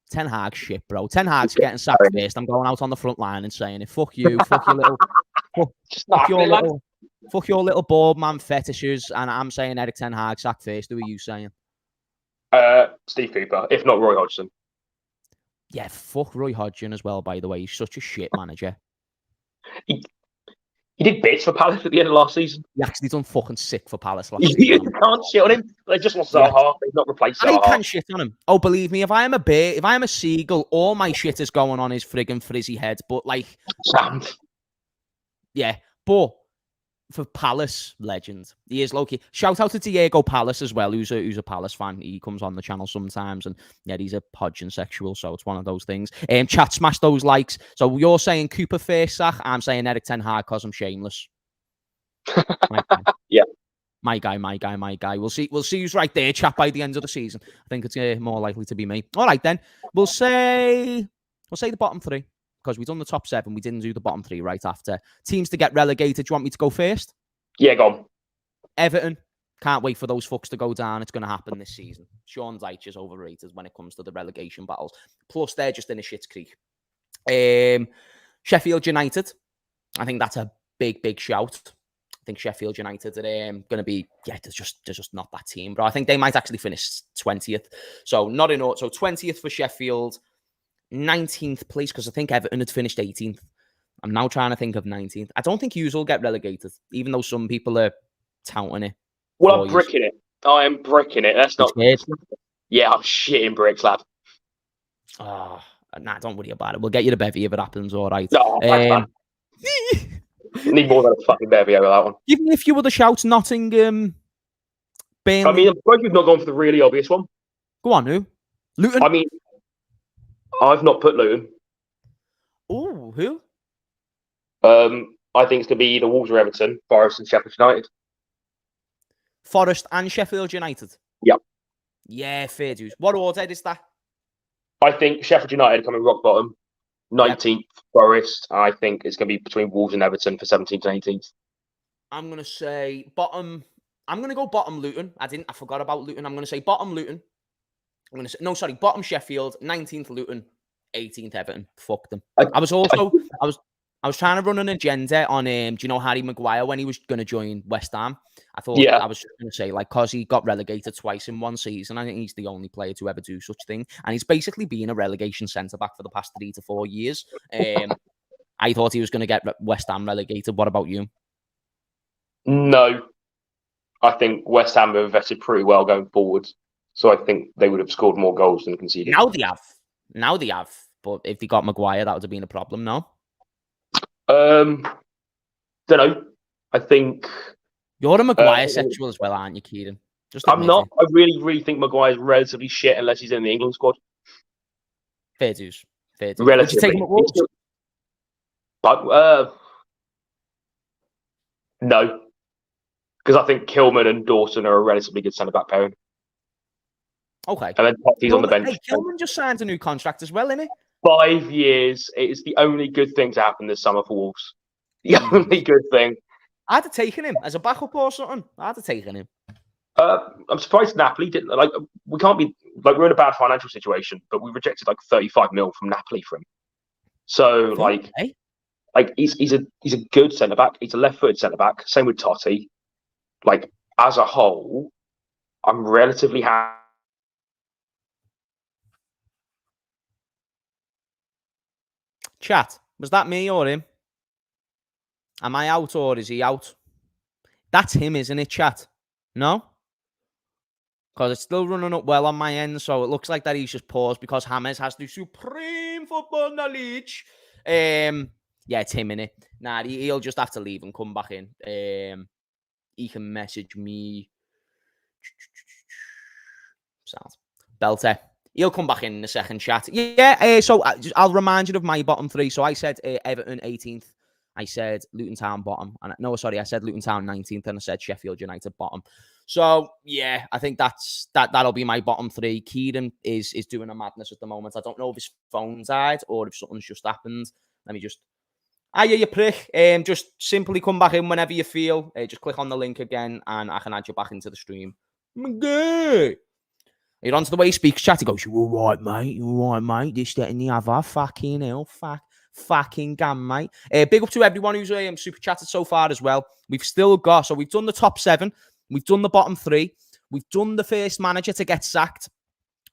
Ten Hag shit, bro. Ten Hag's getting sacked first. I'm going out on the front line and saying it. Fuck you. Fuck your little... Fuck your little... Fuck your little bald man fetishes, and I'm saying Erik ten Hag sack first. Who are you saying? Steve Cooper, if not Roy Hodgson. Yeah, fuck Roy Hodgson as well, by the way. He's such a shit manager. He did bits for Palace at the end of last season. He actually done fucking sick for Palace last season. You can't shit on him. They just lost Zaha. They've not replaced Zaha. And he can shit on him. Oh, believe me, if I am a bear, if I am a seagull, all my shit is going on his friggin' frizzy head. But like, yeah, but for Palace, legend. He is low-key. Shout out to Diego Palace as well, who's a Palace fan. He comes on the channel sometimes, and yeah, he's a Hodgson sexual, so it's one of those things. Chat, smash those likes. So you're saying Cooper first, sack. I'm saying Erik ten Hag because I'm shameless. Yeah. My guy. We'll see who's right there, chat, by the end of the season. I think it's more likely to be me. All right, then. We'll say the bottom three. Because we've done the top 7, we didn't do the bottom 3 right after. Teams to get relegated. Do you want me to go first? Yeah, go on. Everton. Can't wait for those fucks to go down. It's going to happen this season. Sean Dyche is overrated when it comes to the relegation battles. Plus, they're just in a shit's creek. Sheffield United. I think that's a big shout. I think Sheffield United are going to be, they're just not that team. But I think they might actually finish 20th. So, not in order. So, 20th for Sheffield. 19th place, because I think Everton had finished 18th. I'm now trying to think of 19th. I don't think Hughes will get relegated, even though some people are touting it. Well, I'm bricking it. I am bricking it. That's not... Yeah, I'm shitting bricks, lad. Nah, don't worry about it. We'll get you the bevy if it happens, all right? No, need more than a fucking bevy over that one. Give me a few other shouts. Nottingham, Burnley. I mean, I'm glad you've not gone for the really obvious one. Go on, who? Luton? I mean, I've not put Luton. Oh, who? I think it's going to be either Wolves or Everton, Forest and Sheffield United. Forest and Sheffield United? Yep. Yeah, fair dues. What order is that? I think Sheffield United coming rock bottom. 19th, Forest. I think it's going to be between Wolves and Everton for 17th and 18th. I'm going to say bottom. I'm going to go bottom Luton. I forgot about Luton. I'm going to say bottom Luton. Bottom Sheffield, 19th Luton, 18th Everton. Fuck them. I was trying to run an agenda on do you know Harry Maguire when he was going to join West Ham? I thought I was going to say, like, because he got relegated twice in one season, I think he's the only player to ever do such thing. And he's basically been a relegation centre-back for the past 3 to 4 years. I thought he was going to get West Ham relegated. What about you? No. I think West Ham have invested pretty well going forward. So I think they would have scored more goals than conceded. Now they have. But if they got Maguire, that would have been a problem, no? Don't know. I think... You're a Maguire sexual as well, aren't you, Kieran? I'm not. I really think Maguire's relatively shit unless he's in the England squad. Fair dues. Relatively. Would you take him at Wolves? But, no. Because I think Kilman and Dawson are a relatively good centre-back pairing. Okay. And then he's on the bench. Hey, Kilman just signed a new contract as well, innit? 5 years. It is the only good thing to happen this summer for Wolves. The only good thing. I'd have taken him as a backup or something. I'd have taken him. I'm surprised Napoli didn't. Like, we can't be like, we're in a bad financial situation, but we rejected like 35 mil from Napoli for him. So he's a good centre back. He's a left-footed centre back. Same with Totti. Like, as a whole, I'm relatively happy. Chat, was that me or him? Am I out or is he out? That's him, isn't it, chat? No? Because it's still running up well on my end, so it looks like that he's just paused because Hamez has the supreme football knowledge. Yeah, it's him, innit? Nah, he'll just have to leave and come back in. He can message me. Sounds belter. He'll come back in a second, chat. Yeah, so I'll remind you of my bottom 3. So I said Everton 18th. I said Luton Town bottom. I said Luton Town 19th, and I said Sheffield United bottom. So, yeah, I think that'll be my bottom 3. Kieran is doing a madness at the moment. I don't know if his phone died or if something's just happened. Let me just... you prick. Just simply come back in whenever you feel. Just click on the link again, and I can add you back into the stream. Okay. You're onto the way he speaks, chat. He goes, you all right, mate? You all right, mate? This, that, and the other. Fucking hell. fucking gam, mate. Big up to everyone who's super chatted so far as well. We've still got, so we've done the top 7. We've done the bottom 3. We've done the first manager to get sacked.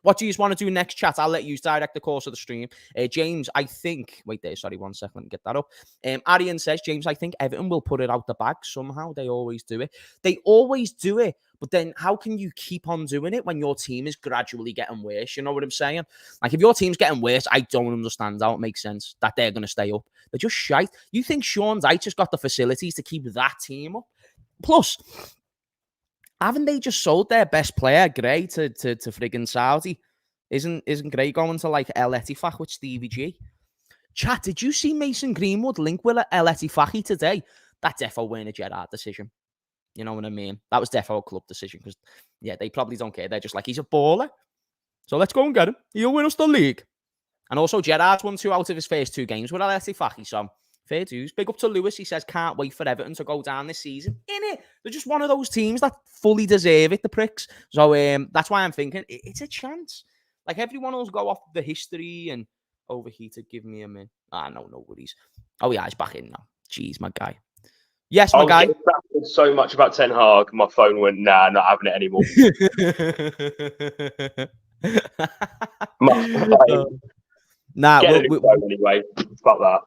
What do you want to do next, chat? I'll let you direct the course of the stream. James, I think... Wait there, sorry, 1 second. Let me get that up. Arian says, James, I think Everton will put it out the bag somehow. They always do it. They always do it. But then how can you keep on doing it when your team is gradually getting worse? You know what I'm saying? Like, if your team's getting worse, I don't understand how it makes sense that they're going to stay up. They're just shite. You think Sean Dyche has got the facilities to keep that team up? Plus... haven't they just sold their best player, Gray, to friggin' Saudi? Isn't Gray going to like El Ettifaq with Stevie G? Chat, did you see Mason Greenwood link with El Ettifaq today? That defo weren't a Gerrard decision. You know what I mean? That was defo a club decision because, yeah, they probably don't care. They're just like, he's a baller. So let's go and get him. He'll win us the league. And also, Gerrard's won 2 out of his first 2 games with El Ettifaq, so... fair dues. Big up to Lewis. He says, can't wait for Everton to go down this season. Innit? They're just one of those teams that fully deserve it, the pricks. So that's why I'm thinking it's a chance. Like, everyone will go off the history and overheated. Give me a minute. No worries. Oh, yeah, he's back in now. Jeez, my guy. Yes, my guy. So much about Ten Hag. My phone went, nah, not having it anymore. Anyway, fuck that.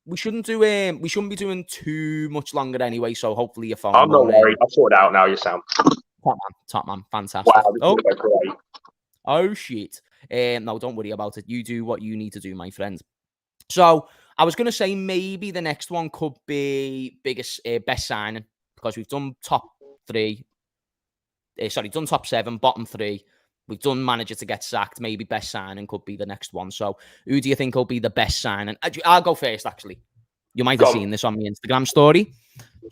We shouldn't be doing too much longer anyway, so hopefully your phone... I'm not worried. I've sorted it out now, you sound. Top man. Fantastic. Wow, oh, shit. No, don't worry about it. You do what you need to do, my friend. So, I was going to say maybe the next one could be best signing, because we've done top 3. Done top 7, bottom 3. We've done manager to get sacked. Maybe best signing could be the next one. So, who do you think will be the best signing? I'll go first, actually. You might have seen this on my Instagram story.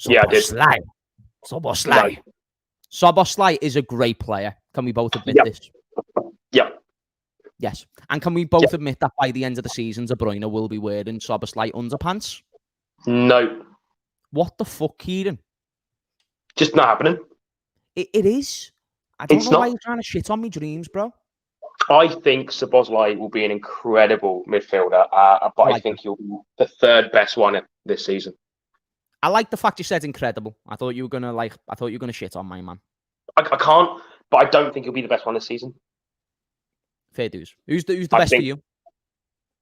Yeah, I did. Szoboszlai is a great player. Can we both admit this? Yeah. Yes. And can we both admit that by the end of the season, De Bruyne will be wearing Szoboszlai underpants? No. What the fuck, Kieran? Just not happening. It is. I don't know why you're trying to shit on me dreams, bro. I think Szoboszlai will be an incredible midfielder, but I think he'll be the 3rd best one this season. I like the fact you said incredible. I thought you were gonna shit on my man. I can't, but I don't think he'll be the best one this season. Fair dues. Who's the best for you?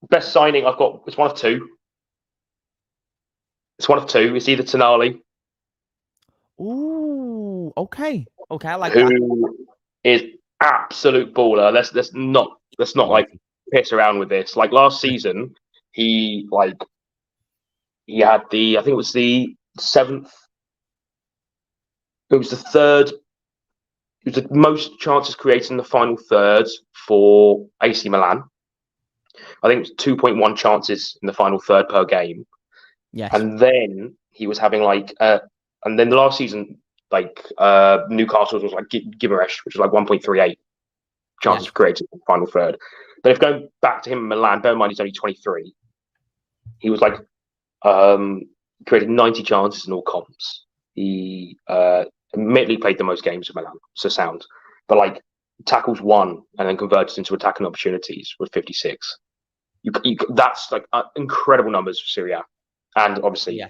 Best signing I've got. It's one of 2. It's either Tonali. Ooh, okay. I like who that. Who is absolute baller. Let's not like piss around with this. Like last season, he had I think it was the 7th. It was the 3rd. It was the most chances created in the final third for AC Milan. I think it was 2.1 chances in the final third per game. Yes. And then he was having and then the last season, Newcastle's was like Gimaresh, which was like 1.38 chances created in the final third. But if going back to him in Milan, bear in mind he's only 23. He was created 90 chances in all comps. He admittedly played the most games in Milan, so sound. But tackles 1 and then converted into attacking opportunities with 56. That's incredible numbers for Serie A and obviously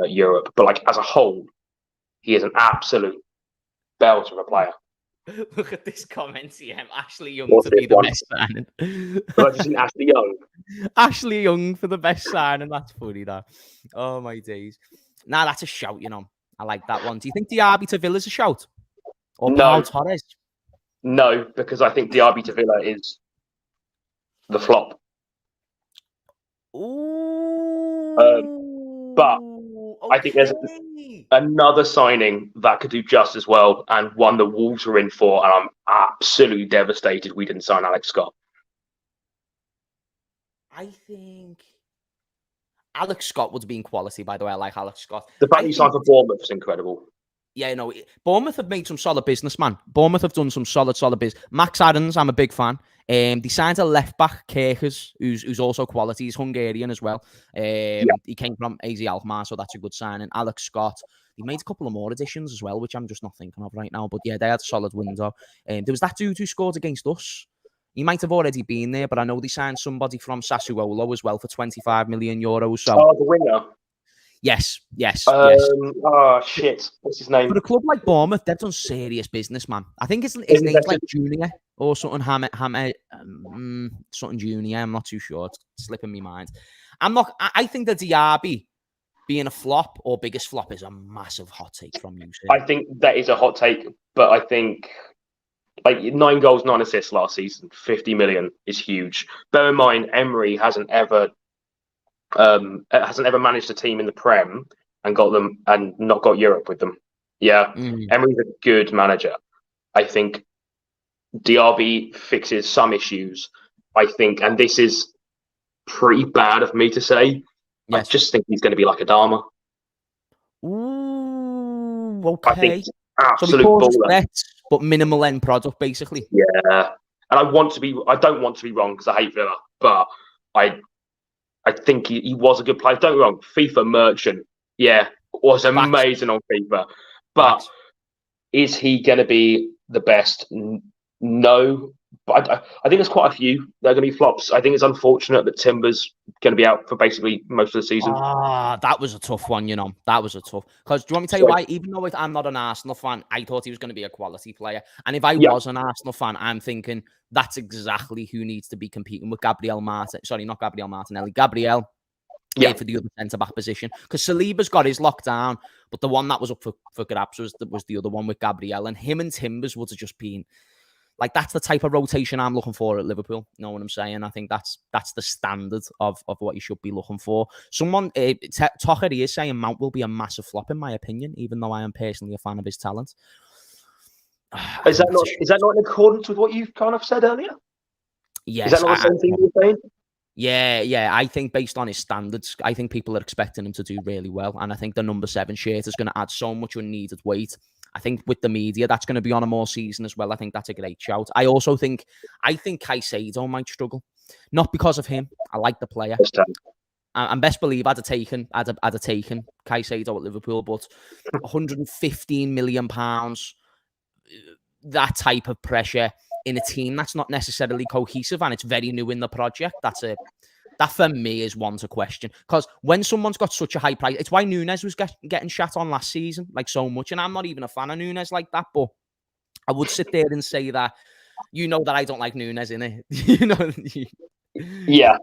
Europe. But as a whole, he is an absolute belt of a player. Look at this comment here. Ashley Young to be the best signing. I've just seen Ashley Young. Ashley Young for the best signing. That's funny, that. Oh, my days. Nah, that's a shout, I like that one. Do you think Diaby to Villa's a shout? Or Pau Torres? No, because I think Diaby to Villa is the flop. Ooh. But I think there's another signing that could do just as well, and one the Wolves are in for, and I'm absolutely devastated we didn't sign Alex Scott. I think Alex Scott would have been quality, by the way. I like Alex Scott. The fact he signed for Bournemouth is incredible. Yeah, no, Bournemouth have made some solid business, man. Bournemouth have done some solid business. Max Aarons, I'm a big fan. They signed a left-back, Kerkers, who's also quality. He's Hungarian as well. He came from AZ Alkmaar, so that's a good signing. Alex Scott. He made a couple of more additions as well, which I'm just not thinking of right now. But yeah, they had a solid window. There was that dude who scored against us. He might have already been there, but I know they signed somebody from Sassuolo as well for 25 million euros. So, the winger. Yes. Oh shit! What's his name? For a club like Bournemouth, they've done serious business, man. I think his name's like Junior or something. Something Junior. I'm not too sure. It's slipping my mind. I think the Diaby being a flop or biggest flop is a massive hot take from you. Sir. I think that is a hot take, but I think like 9 goals, 9 assists last season, 50 million is huge. Bear in mind, Emery hasn't ever managed a team in the Prem and got them and not got Europe with them. Yeah, Emery's a good manager. I think Diaby fixes some issues. I think, and this is pretty bad of me to say. Yes. I just think he's going to be like Adama. Ooh, okay. I think absolute baller, but minimal end product, basically. Yeah, and I don't want to be wrong because I hate Villa, but I think he was a good player. Don't get me wrong, FIFA merchant, yeah, was amazing on FIFA. But is he going to be the best? No. But I think there's quite a few that are going to be flops. I think it's unfortunate that Timber's going to be out for basically most of the season. That was a tough one, you know. That was a tough. Because do you want me to tell you why? Even though I'm not an Arsenal fan, I thought he was going to be a quality player. And if I was an Arsenal fan, I'm thinking that's exactly who needs to be competing with Gabriel Martinelli. Sorry, not Gabriel Martinelli. Gabriel. Yeah, for the other centre-back position. Because Saliba's got his lockdown, but the one that was up for grabs was the other one with Gabriel. And him and Timbers would have just been... Like, that's the type of rotation I'm looking for at Liverpool. You know what I'm saying? I think that's the standard of what you should be looking for. Someone, Tocheri is saying Mount will be a massive flop, in my opinion, even though I am personally a fan of his talent. Is that not in accordance with what you kind of said earlier? Yes. Is that not the same thing you were saying? Yeah. I think based on his standards, I think people are expecting him to do really well. And I think the number 7 shirt is going to add so much unneeded weight. I think with the media, that's going to be on him all season as well. I think that's a great shout. I think Caicedo might struggle. Not because of him. I like the player. And best believe I'd have taken Caicedo at Liverpool, but £115 million, that type of pressure in a team that's not necessarily cohesive and it's very new in the project, that for me is one to question. Because when someone's got such a high price, it's why Nunes was getting shat on last season, like so much. And I'm not even a fan of Nunes like that, but I would sit there and say that, you know, that I don't like Nunes, innit? You know? Yeah.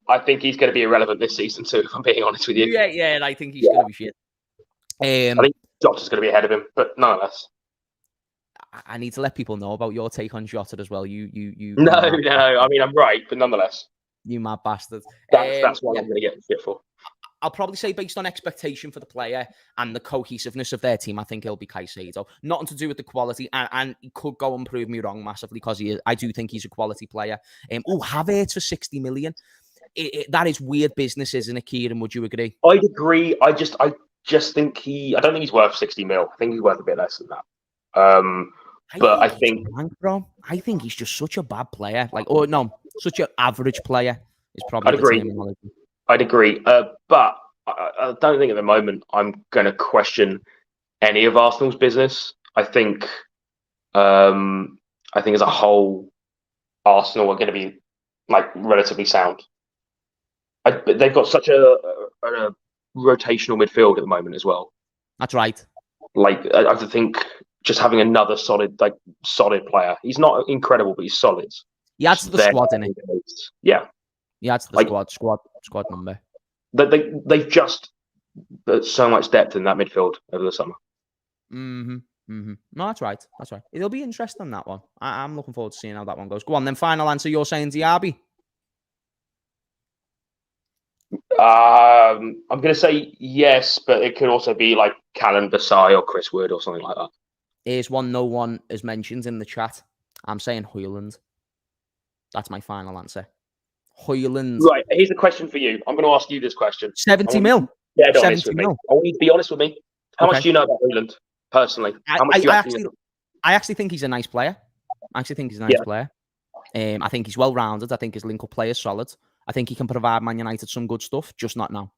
I think he's going to be irrelevant this season too, if I'm being honest with you. Yeah, I think he's going to be shit. I think Jota's going to be ahead of him, but nonetheless. I need to let people know about your take on Jota as well. You. No. I mean, I'm right, but nonetheless. You mad bastard. That's what I'm going to get shit for. I'll probably say based on expectation for the player and the cohesiveness of their team, I think it'll be Caicedo. Nothing to do with the quality, and he could go and prove me wrong massively because I do think he's a quality player. Havertz for 60 million. That is weird business, isn't it, Kieran? Would you agree? I'd agree. I just think I don't think he's worth 60 mil. I think he's worth a bit less than that. But I think, bro, I think he's just such a bad player. Such an average player is probably I'd agree. terminology. I'd agree. But I don't think at the moment I'm going to question any of Arsenal's business. I think as a whole, Arsenal are going to be like relatively sound. They've got such a rotational midfield at the moment as well. That's right. Like I think just having another solid player. He's not incredible, but he's solid. He adds to the squad, innit? Yeah. He adds to the squad number. They've just got so much depth in that midfield over the summer. No, that's right. It'll be interesting, that one. I'm looking forward to seeing how that one goes. Go on, then final answer. You're saying Diaby? I'm going to say yes, but it could also be like Callum Desai or Chris Wood or something like that. Here's one no one has mentioned in the chat. I'm saying Højlund. That's my final answer. Højlund. Right, here's a question for you. I'm going to ask you this question. 70 mil? Yeah, 70 mil. I want you to be honest with me. How much do you know about Højlund, personally? I actually think he's a nice player. I think he's well-rounded. I think his link-up play is solid. I think he can provide Man United some good stuff, just not now.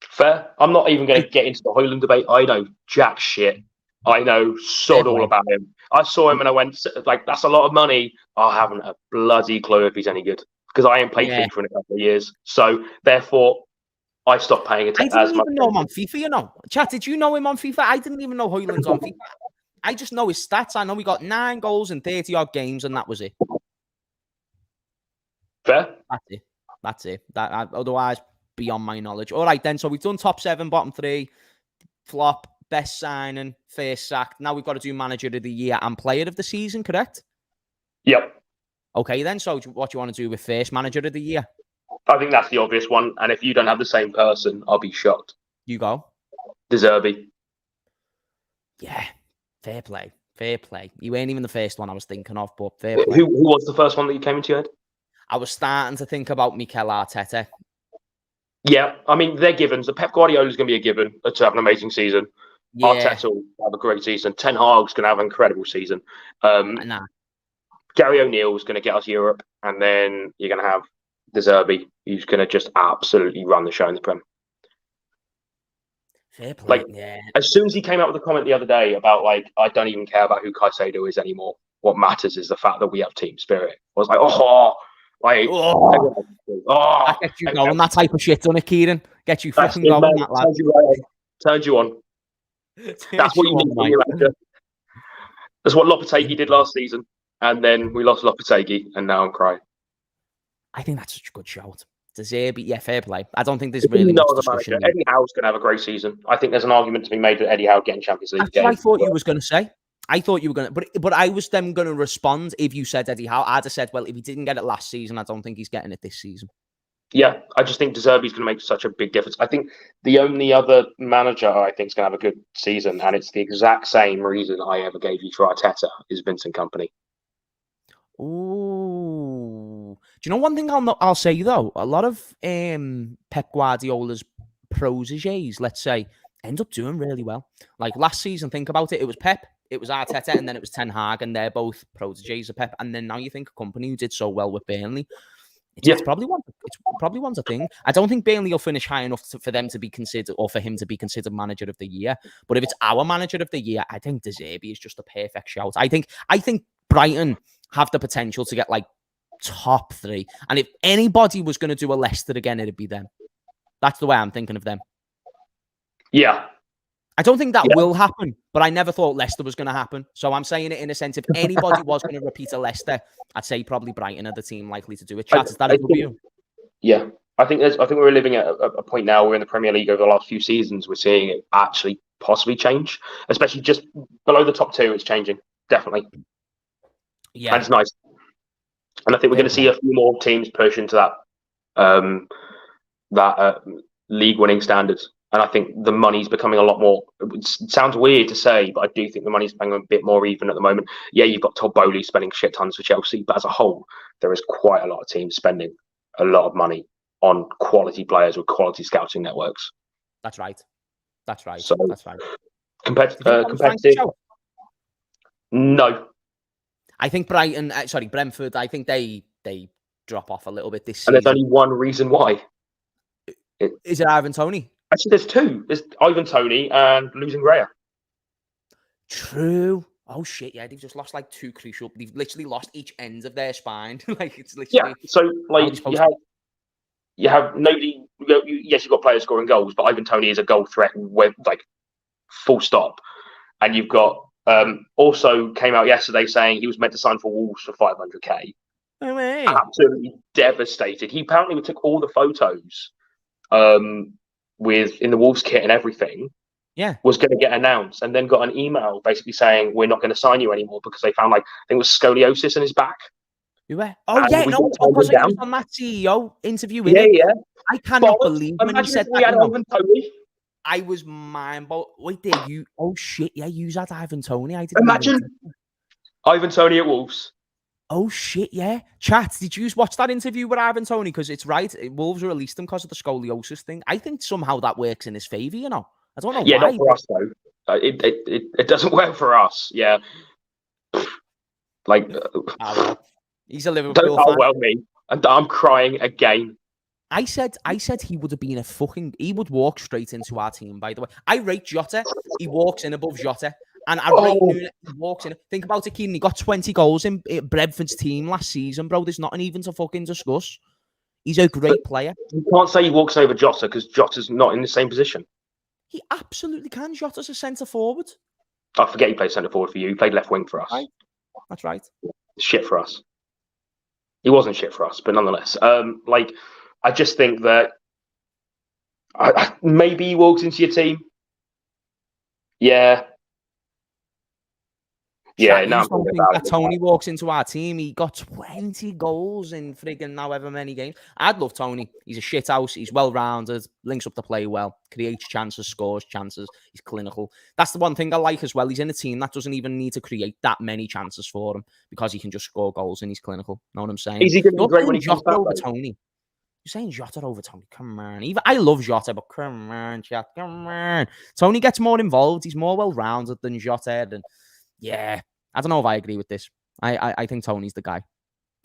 Fair. I'm not even going to get into the Højlund debate. I know jack shit. I know sod all about him. I saw him and I went, like, that's a lot of money. I haven't a bloody clue if he's any good because I ain't played FIFA in a couple of years. So therefore, I stopped paying attention. I didn't even know him on FIFA, you know. Chat, did you know him on FIFA? I didn't even know Højlund's on FIFA. I just know his stats. I know he got 9 goals in 30-odd games, and that was it. Fair? That's it. Otherwise, beyond my knowledge. All right, then. So we've done top 7, bottom 3, flop, best signing, first sacked. Now we've got to do manager of the year and player of the season, correct? Yep. Okay, then. So what do you want to do with first manager of the year? I think that's the obvious one. And if you don't have the same person, I'll be shocked. You go. De Zerbi. Yeah. Fair play. Fair play. You weren't even the first one I was thinking of, but fair play. Who was the first one that you came into your head? I was starting to think about Mikel Arteta. Yeah, I mean, they're givens. Pep Guardiola's going to be a given to have an amazing season. Yeah. Arteta will have a great season. Ten Hag's going to have an incredible season. Gary O'Neill's going to get us Europe. And then you're going to have De Zerbi, who's going to just absolutely run the show in the Prem. Fair play, as soon as he came out with a comment the other day about, like, I don't even care about who Caicedo is anymore. What matters is the fact that we have team spirit. I was like, that gets you going, that type of shit, doesn't it, Kieran? Get you fucking going, that lad. Turns you on. That's what you need from your manager. That's what Lopetegui did last season. And then we lost Lopetegui, and now I'm crying. I think that's such a good shout. De Zerbi, yeah, fair play. I don't think there's really much discussion. Eddie Howe's going to have a great season. I think there's an argument to be made that Eddie Howe getting Champions League. That's what I thought you was going to say. I thought you were going to, but I was then going to respond if you said Eddie Howe. I'd have said, well, if he didn't get it last season, I don't think he's getting it this season. Yeah, I just think De Zerbi's going to make such a big difference. I think the only other manager I think is going to have a good season, and it's the exact same reason I ever gave you for Arteta, is Vincent Kompany. Ooh. Do you know one thing I'll say, though? A lot of Pep Guardiola's protégés, let's say, end up doing really well. Like last season, think about it. It was Pep, it was Arteta, and then it was Ten Hag, and they're both protégés of Pep. And then now you think a company who did so well with Burnley. It's probably one's a thing. I don't think Burnley will finish high enough for them to be considered, or for him to be considered manager of the year. But if it's our manager of the year, I think De Zerbi is just a perfect shout. I think Brighton have the potential to get like top 3. And if anybody was going to do a Leicester again, it'd be them. That's the way I'm thinking of them. Yeah. I don't think that will happen, but I never thought Leicester was going to happen. So I'm saying it in a sense, if anybody was going to repeat a Leicester, I'd say probably Brighton are the team likely to do it. Chat, is that a good view? Yeah. I think we're living at a point now where in the Premier League over the last few seasons, we're seeing it actually possibly change, especially just below the top 2. It's changing. Definitely. Yeah. And it's nice. And I think we're going to see a few more teams push into that league-winning standards. And I think the money's becoming a lot more. It sounds weird to say, but I do think the money's becoming a bit more even at the moment. Yeah, you've got Todd Bowley spending shit tons for Chelsea, but as a whole, there is quite a lot of teams spending a lot of money on quality players with quality scouting networks. That's right. So, that's right. Competitive. No. I think Brentford, I think they drop off a little bit this season. And there's only one reason why. Is it Ivan Toney? Actually, there's 2. There's Ivan Toney and losing Raya. True. Oh, shit, yeah. They've just lost, like, 2 crucial... They've literally lost each end of their spine. Like, it's literally... Yeah, so, like, you have nobody... Yes, you've got players scoring goals, but Ivan Toney is a goal threat with, like, full stop. And you've got... also came out yesterday saying he was meant to sign for Wolves for 500k. Oh, man. Absolutely devastated. He apparently took all the photos in the Wolves kit and everything. Yeah, was going to get announced, and then got an email basically saying we're not going to sign you anymore because they found, like, I think it was scoliosis in his back. You were? Oh yeah, no, because he was on that CEO interview. Yeah. I cannot believe when he said that. I was mind blown. Wait, did you? Oh shit! Yeah, you had Ivan Toney. I didn't imagine Ivan Toney at Wolves. Oh shit! Yeah, chat. Did you watch that interview with Ivan Toney? Because it's right. Wolves released him because of the scoliosis thing. I think somehow that works in his favour. You know, I don't know. Yeah, why. Not for us though. It doesn't work for us. Yeah, like he's a Liverpool fan. Don't well me, and I'm crying again. I said he would have been he would walk straight into our team, by the way. I rate Jota. He walks in above Jota. And I rate Nunes, he walks in. Think about it, Kieran. He got 20 goals in Brentford's team last season, bro. There's nothing even to fucking discuss. He's a great player. You can't say he walks over Jota because Jota's not in the same position. He absolutely can. Jota's a centre forward. I forget he played centre forward for you. He played left wing for us. Right. That's right. Shit for us. He wasn't shit for us, but nonetheless, I just think that maybe he walks into your team. Yeah. Yeah, now don't think that Tony walks into our team. He got 20 goals in friggin' however many games. I'd love Tony. He's a shit house. He's well-rounded, links up the play well, creates chances, scores chances. He's clinical. That's the one thing I like as well. He's in a team that doesn't even need to create that many chances for him because he can just score goals and he's clinical. Know what I'm saying? Is he going to be great when he comes back? Over Tony. You're saying Jota over Tony. Come on. I love Jota, but come on, chat. Come on. Tony gets more involved. He's more well-rounded than Jota. And yeah, I don't know if I agree with this. I think Tony's the guy.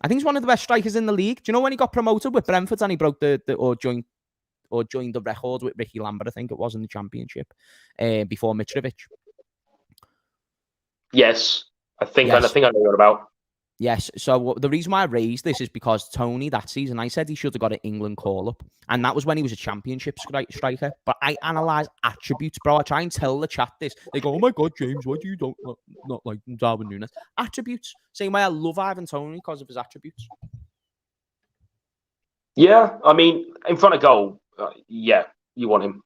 I think he's one of the best strikers in the league. Do you know when he got promoted with Brentford and he broke or joined the record with Ricky Lambert, I think it was, in the Championship before Mitrovic? Yes. I think I know what about. Yes, so the reason why I raised this is because Tony, that season, I said he should have got an England call-up. And that was when he was a Championship striker. But I analyse attributes, bro. I try and tell the chat this. They go, oh my God, James, why do you not like Darwin Núñez? Attributes. Same way I love Ivan Toney because of his attributes. Yeah, I mean, in front of goal, yeah, you want him.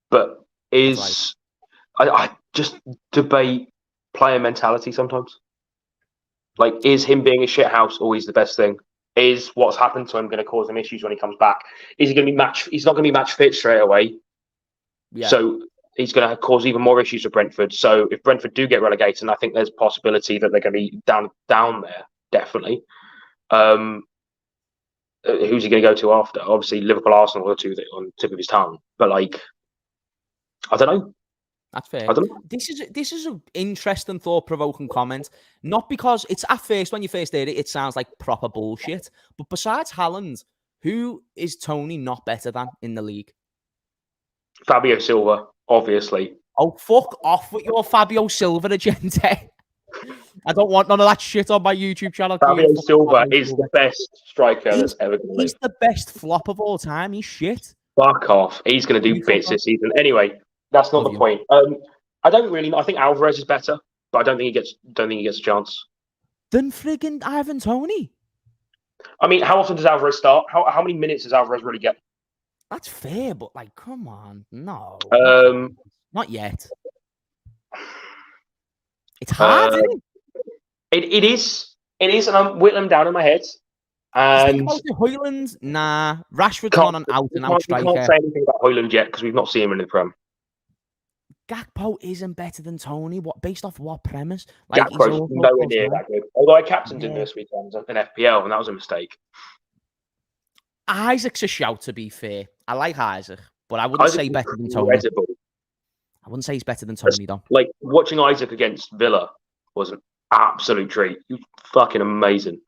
But I just debate player mentality sometimes. Like, is him being a shithouse always the best thing? Is what's happened to him going to cause him issues when he comes back? Is he going to be He's not going to be match fit straight away. Yeah. So he's going to cause even more issues with Brentford. So if Brentford do get relegated, and I think there's a possibility that they're going to be down there, definitely. Who's he going to go to after? Obviously, Liverpool, Arsenal are two on the tip of his tongue. But I don't know. That's fair. This is an interesting, thought-provoking comment. Not because it's at first, when you first hear it, it sounds like proper bullshit. But besides Haaland, who is Tony not better than in the league? Fabio Silva, obviously. Oh, fuck off with your Fabio Silva agenda. I don't want none of that shit on my YouTube channel. Fabio Silva is the best striker that's ever going to live. He's the best flop of all time. He's shit. Fuck off. He's going to do bits this season. Anyway. That's not the point. I don't really know. I think Alvarez is better, but I don't think he gets a chance. Then friggin' Ivan Toney. I mean, how often does Alvarez start? How many minutes does Alvarez really get? That's fair, but come on, no. Not yet. It's hard, isn't it? It is, and I'm whittling down in my head. And think about the Højlund, nah. Rashford's on an out-and-out striker. We can't say anything about Højlund yet because we've not seen him in the Prem. Gakpo isn't better than Tony. Based off what premise? Gakpo's nowhere near that good. Although I captained him this weekend in FPL, and that was a mistake. Isaac's a shout, to be fair. I like Isaac, but I wouldn't say better than Tony. I wouldn't say he's better than Tony, though. Like, watching Isaac against Villa was an absolute treat. He was fucking amazing.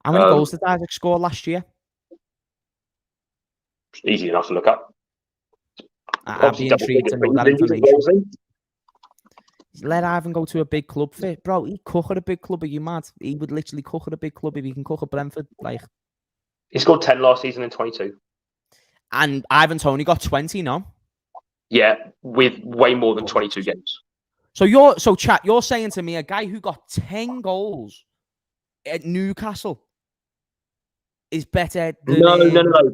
How many goals did Isaac score last year? Easy enough to look up. I'd be intrigued to know that information. Let Ivan go to a big club fit. Bro, he'd cook at a big club. Are you mad? He would literally cook at a big club if he can cook at Brentford. He scored 10 last season in 22. And Ivan Toney got 20, no? Yeah, with way more than 22 games. So chat, you're saying to me a guy who got 10 goals at Newcastle is better than... No,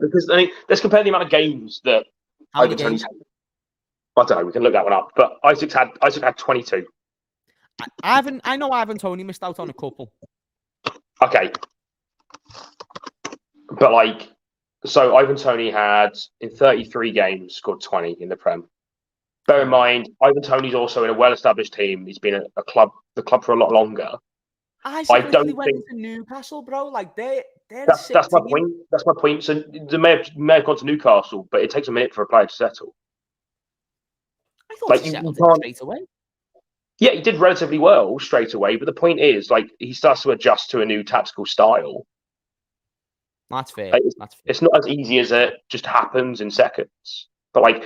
because let's compare the amount of games that Ivan Toney's had. I don't know, we can look that one up. But Isaac had 22. I know Ivan Toney missed out on a couple. Okay. But so Ivan Toney had, in 33 games, scored 20 in the Prem. Bear in mind, Ivan Toney's also in a well-established team. He's been the club for a lot longer. I don't went into Newcastle, bro. That's my point. That's my point. So they may have gone to Newcastle, but it takes a minute for a player to settle. I thought he settled it straight away. Yeah, he did relatively well straight away. But the point is, he starts to adjust to a new tactical style. That's fair. It's not as easy as it just happens in seconds. But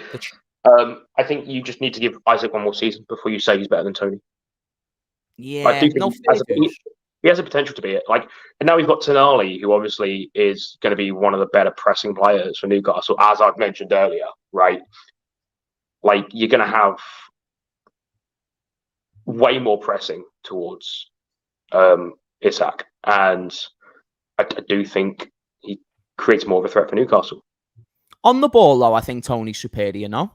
I think you just need to give Isaac one more season before you say he's better than Tony. Yeah, I do think he has a potential to be it. Like, and now we've got Tonali, who obviously is going to be one of the better pressing players for Newcastle, as I've mentioned earlier, right? Like, you're going to have way more pressing towards Isak, and I do think he creates more of a threat for Newcastle. On the ball, though, I think Tony's superior, no?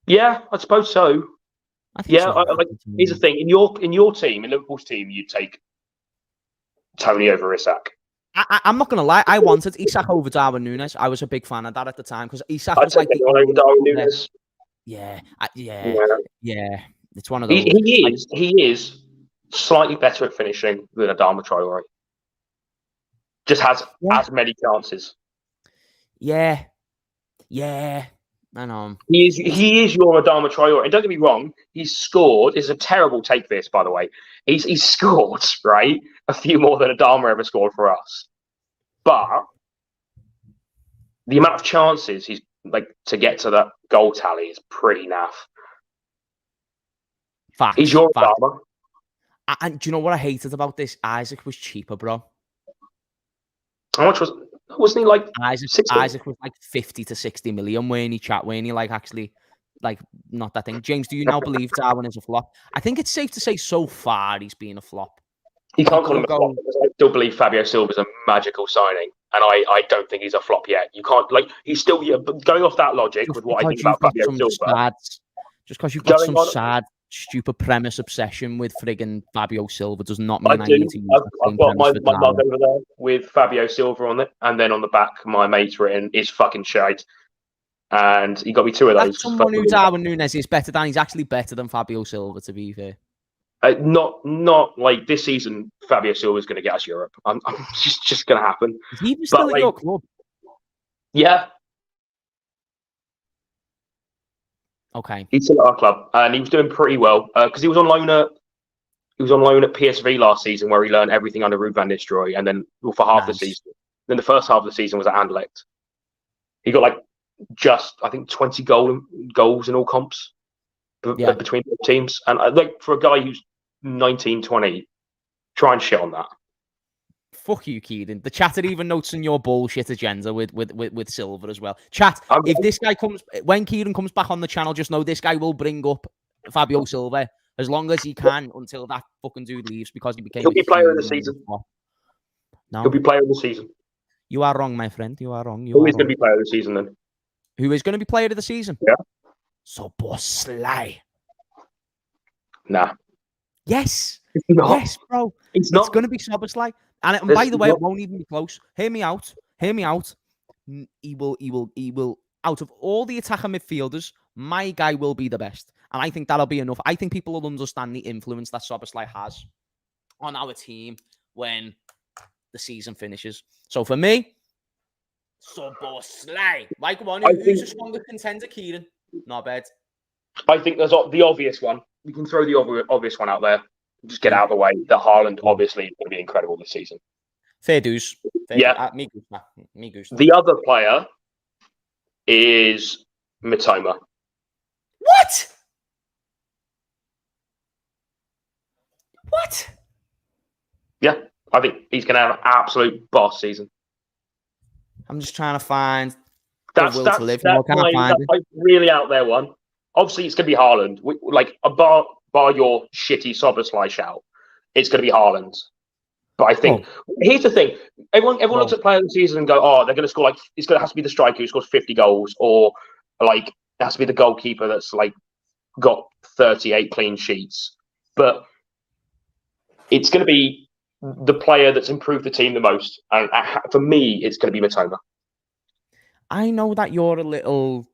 Yeah, I suppose so. Here's the thing: in your team, in Liverpool's team, you'd take Tony over Isak. I'm not gonna lie. I wanted Isak over Darwin Núñez. I was a big fan of that at the time because Isak was like over Darwin Núñez. Yeah. It's one of those. He is slightly better at finishing than Adama Traore. Just has as many chances. Yeah. I know. He is your Adama Traore. And don't get me wrong, he's scored. It's a terrible take, this, by the way. He's scored, right? A few more than Adama ever scored for us. But the amount of chances he's like to get to that goal tally is pretty naff. He's your Adama. And do you know what I hated about this? Isaac was cheaper, bro. How much wasn't he like Isaac was like 50 to 60 million when he like actually like not that thing. James, do you now believe Darwin is a flop? I think it's safe to say so far he's been a flop. You can't call him a flop because I still believe Fabio Silva's a magical signing, and I don't think he's a flop yet. You can't he's still going off that logic with what I think about Fabio Silva. Just because you've got some sad, stupid premise obsession with friggin' Fabio Silva does not mean I need to use I've got my mug over there with Fabio Silva on it, and then on the back, my mate's written is fucking shite. And he got me two of those. Someone who Darwin Núñez is better than. He's actually better than Fabio Silva, to be fair. Not like this season. Fabio Silva is going to get us Europe. I'm just going to happen. Is he still at your club? Yeah. Okay. He's still at our club, and he was doing pretty well because he was on loan at PSV last season, where he learned everything under Ruud van Nistelrooy, and then for half the season. Then the first half of the season was at Anderlecht. He got just I think 20 goals in all comps between the teams, and for a guy who's 19, 20, try and shit on that. Fuck you, Kieran. The chat had even notes on your bullshit agenda with Silver as well. Chat, if this guy when Kieran comes back on the channel, just know this guy will bring up Fabio Silva as long as he can until that fucking dude leaves because he became. He'll be player of the season. No, he'll be player of the season. You are wrong, my friend. You are wrong. Who is going to be player of the season then? Who is going to be player of the season? Yeah. Szoboszlai. Nah. Yes. No. Yes, bro. It's going to be Szoboszlai. And by the way, it won't even be close. Hear me out. He will. Out of all the attacker midfielders, my guy will be the best, and I think that'll be enough. I think people will understand the influence that Szoboszlai has on our team when the season finishes. So for me, Szoboszlai. Mike, who's a stronger contender, Kieran? Not bad. I think there's the obvious one. We can throw the obvious one out there. Just get out of the way. That Haaland obviously is going to be incredible this season. Fair dues. Me goose. The other player is Mitoma. What? Yeah, I think he's going to have an absolute boss season. I'm just trying to find that's really out there one. Obviously, it's going to be Haaland. Bar your shitty Szoboszlai shout, it's going to be Haaland. But I think here's the thing: everyone looks at player of the season and go, "Oh, they're going to score it's going to have to be the striker who scores 50 goals, or it has to be the goalkeeper that's got 38 clean sheets." But it's going to be the player that's improved the team the most, and for me, it's going to be Mitoma. I know that you're a little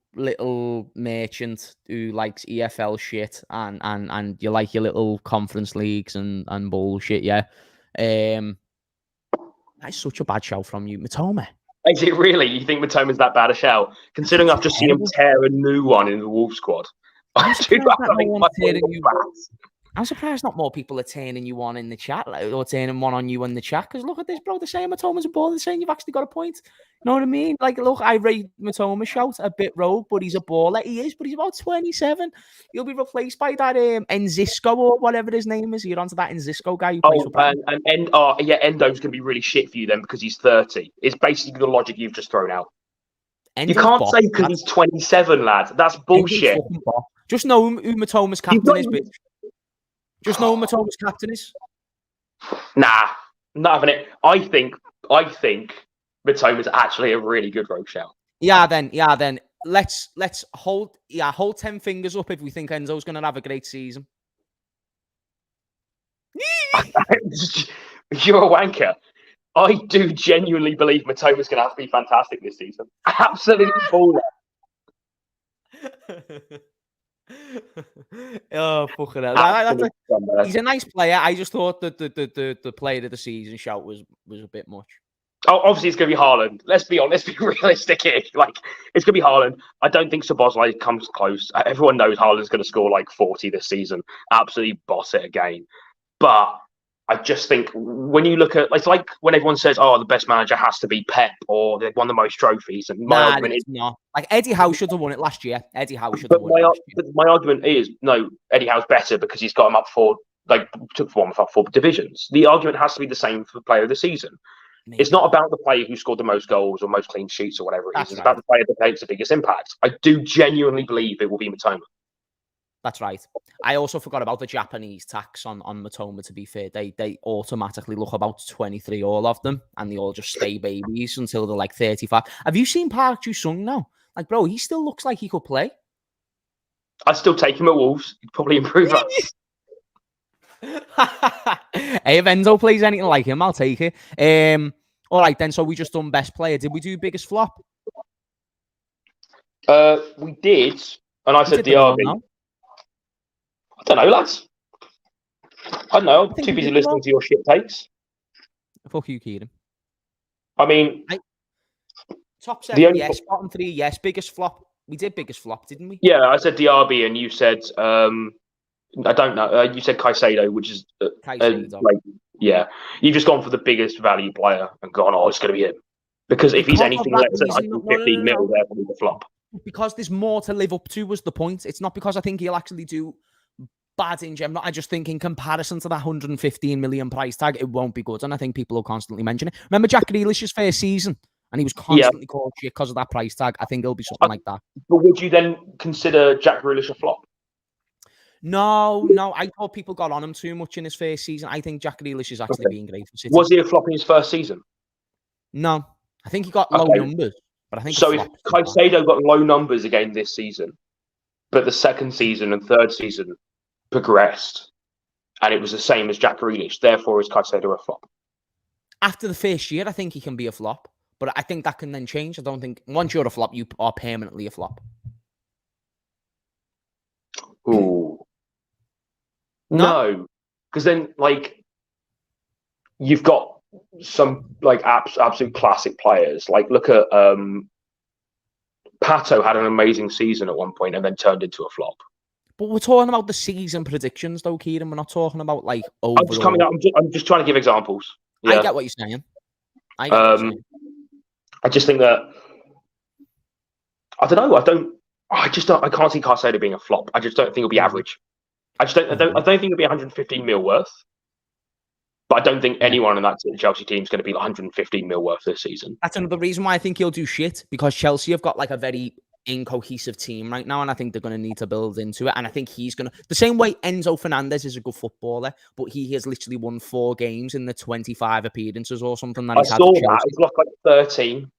merchant who likes EFL shit and you like your little conference leagues and bullshit, yeah. That's such a bad shout from you, Mitoma. Is it really? You think Mitoma's that bad a shout? Considering I've just seen him tear a new one in the Wolves squad. I'm surprised not more people are turning you on in the chat, or turning one on you in the chat. Because look at this, bro. They're saying Matoma's a baller. They're saying you've actually got a point. You know what I mean? Like, look, I rate Matoma shout a bit rogue, but he's a baller. He is, but he's about 27. He'll be replaced by that Enzisco or whatever his name is. You're onto that Enzisco guy who plays for Brighton. Endo's gonna be really shit for you then because he's 30. It's basically the logic you've just thrown out. Endo's you can't say because he's 27, lad. That's bullshit. Just know who Matoma's captain is, bitch. Just know who Matoma's captain is. Nah, not having it. I think Matoma's actually a really good rogue shout. Yeah, then. Let's hold 10 fingers up if we think Enzo's gonna have a great season. You're a wanker. I do genuinely believe Matoma's gonna have to be fantastic this season. Absolutely baller. Oh, fuck it. He's a nice player. I just thought that the player of the season shout was a bit much. Oh, obviously it's going to be Haaland. Let's be honest. Let's be realistic here. Like, it's going to be Haaland. I don't think Szoboszlai comes close. Everyone knows Haaland's going to score like 40 this season. Absolutely boss it again. But I just think when you look at, it's like when everyone says, "Oh, the best manager has to be Pep," or they've won the most trophies. And my argument is not. Like Eddie Howe should have won it last year. Eddie Howe should have won it last year. But my argument is no. Eddie Howe's better because he's got him up for took form up 4 divisions. The argument has to be the same for player of the season. Maybe. It's not about the player who scored the most goals or most clean sheets or whatever it is. It's about the player that makes the biggest impact. I do genuinely believe it will be Mitoma. That's right. I also forgot about the Japanese tax on Mitoma, to be fair. They automatically look about 23, all of them, and they all just stay babies until they're like 35. Have you seen Park Ju-sung now? Like, bro, he still looks like he could play. I'd still take him at Wolves. He'd probably improve us. Hey, if Enzo plays anything like him, I'll take it. All right, then. So we just done best player. Did we do biggest flop? We did, and I said DRB. I don't know, lads. I don't know. I'm too busy listening to your shit takes. Fuck you, Kieran. I mean, top 7, yes. Bottom 3, yes. Biggest flop. We did biggest flop, didn't we? Yeah, I said DRB, and you said I don't know. You said Caicedo, which is yeah. You've just gone for the biggest value player and gone, oh, it's going to be him. Because if he's anything less than 15 mil, they're probably the flop. Because there's more to live up to was the point. It's not because I think he'll actually do bad in general. I just think in comparison to that 115 million price tag, it won't be good. And I think people will constantly mention it. Remember Jack Grealish's first season? And he was constantly called shit because of that price tag. I think it'll be something like that. But would you then consider Jack Grealish a flop? No. I thought people got on him too much in his first season. I think Jack Grealish is actually being great for City. Was he a flop in his first season? No. I think he got low numbers. But I think so. If Caicedo got low numbers again this season, but the second season and third season progressed, and it was the same as Jack Grealish, therefore is Caicedo a flop? After the first year, I think he can be a flop. But I think that can then change. I don't think once you're a flop, you are permanently a flop. Ooh. No, because then you've got some absolute classic players. Like look at Pato had an amazing season at one point and then turned into a flop. But we're talking about the season predictions, though, Kieran. We're not talking about overall. I'm just trying to give examples. Yeah. I get what you're saying. I just think that I don't know. I can't see Caicedo being a flop. I just don't think it'll be average. I don't think it'll be 115 mil worth. But I don't think anyone in that Chelsea team is going to be 115 mil worth this season. That's another reason why I think he'll do shit, because Chelsea have got a very incohesive team right now, and I think they're going to need to build into it. And I think he's going to, the same way Enzo Fernandez is a good footballer, but he has literally won 4 games in the 25 appearances or something that he's had. I saw that. He's lost 13.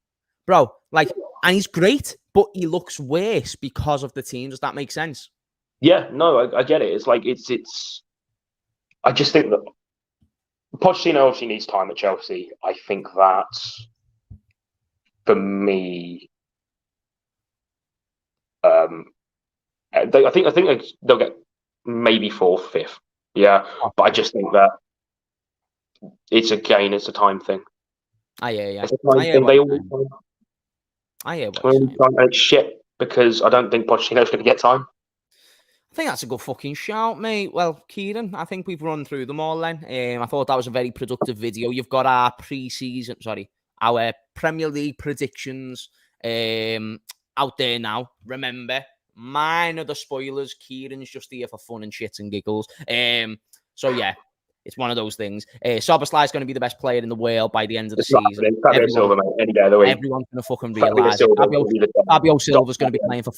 Bro, and he's great, but he looks worse because of the team. Does that make sense? Yeah, no, I get it. It's I just think that Pochettino obviously needs time at Chelsea. I think that for me, I think they'll get maybe 4th, 5th. Yeah, but I just think that it's a time thing. I hear you. It's a time thing. I hear what you're saying. And it's shit because I don't think Pochettino's going to get time. I think that's a good fucking shout, mate. Well, Kieran, I think we've run through them all then. I thought that was a very productive video. You've got our our Premier League predictions out there now. Remember, mine are the spoilers. Kieran's just here for fun and shits and giggles. So yeah, it's one of those things. Szoboszlai's going to be the best player in the world by the end of the season. Fabio Silva, mate, any day of the week. Everyone's going to fucking realise it. Fabio Silva's going to be playing for...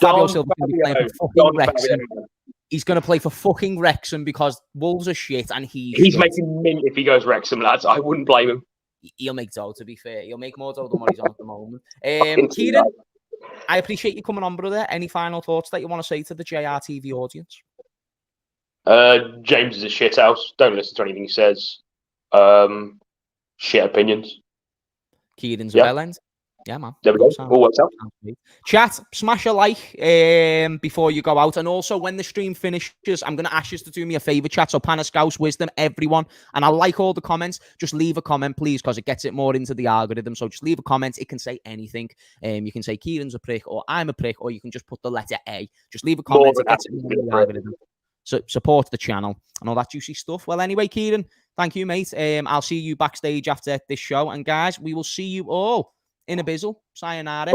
Fabio Silva's going to be playing for fucking Wrexham. He's going to play for fucking Wrexham because Wolves are shit and he's making mint if he goes Wrexham, lads. I wouldn't blame him. He'll make dough, to be fair. He'll make more dough than what he's on at the moment. Kieran, I appreciate you coming on, brother. Any final thoughts that you want to say to the JRTV audience? James is a shit house. Don't listen to anything he says. Shit opinions. Kieran's a bell end. Yeah, man. There we go. All works out. Chat, smash a like before you go out. And also, when the stream finishes, I'm going to ask you to do me a favour, chat. So, Paniscouse, Wisdom, everyone. And I like all the comments. Just leave a comment, please, because it gets it more into the algorithm. So, just leave a comment. It can say anything. You can say Kieran's a prick or I'm a prick, or you can just put the letter A. Just leave a comment. It gets it more in the algorithm. So, support the channel and all that juicy stuff. Well, anyway, Kieran, thank you, mate. I'll see you backstage after this show. And, guys, we will see you all in a bizzle. Sayonara.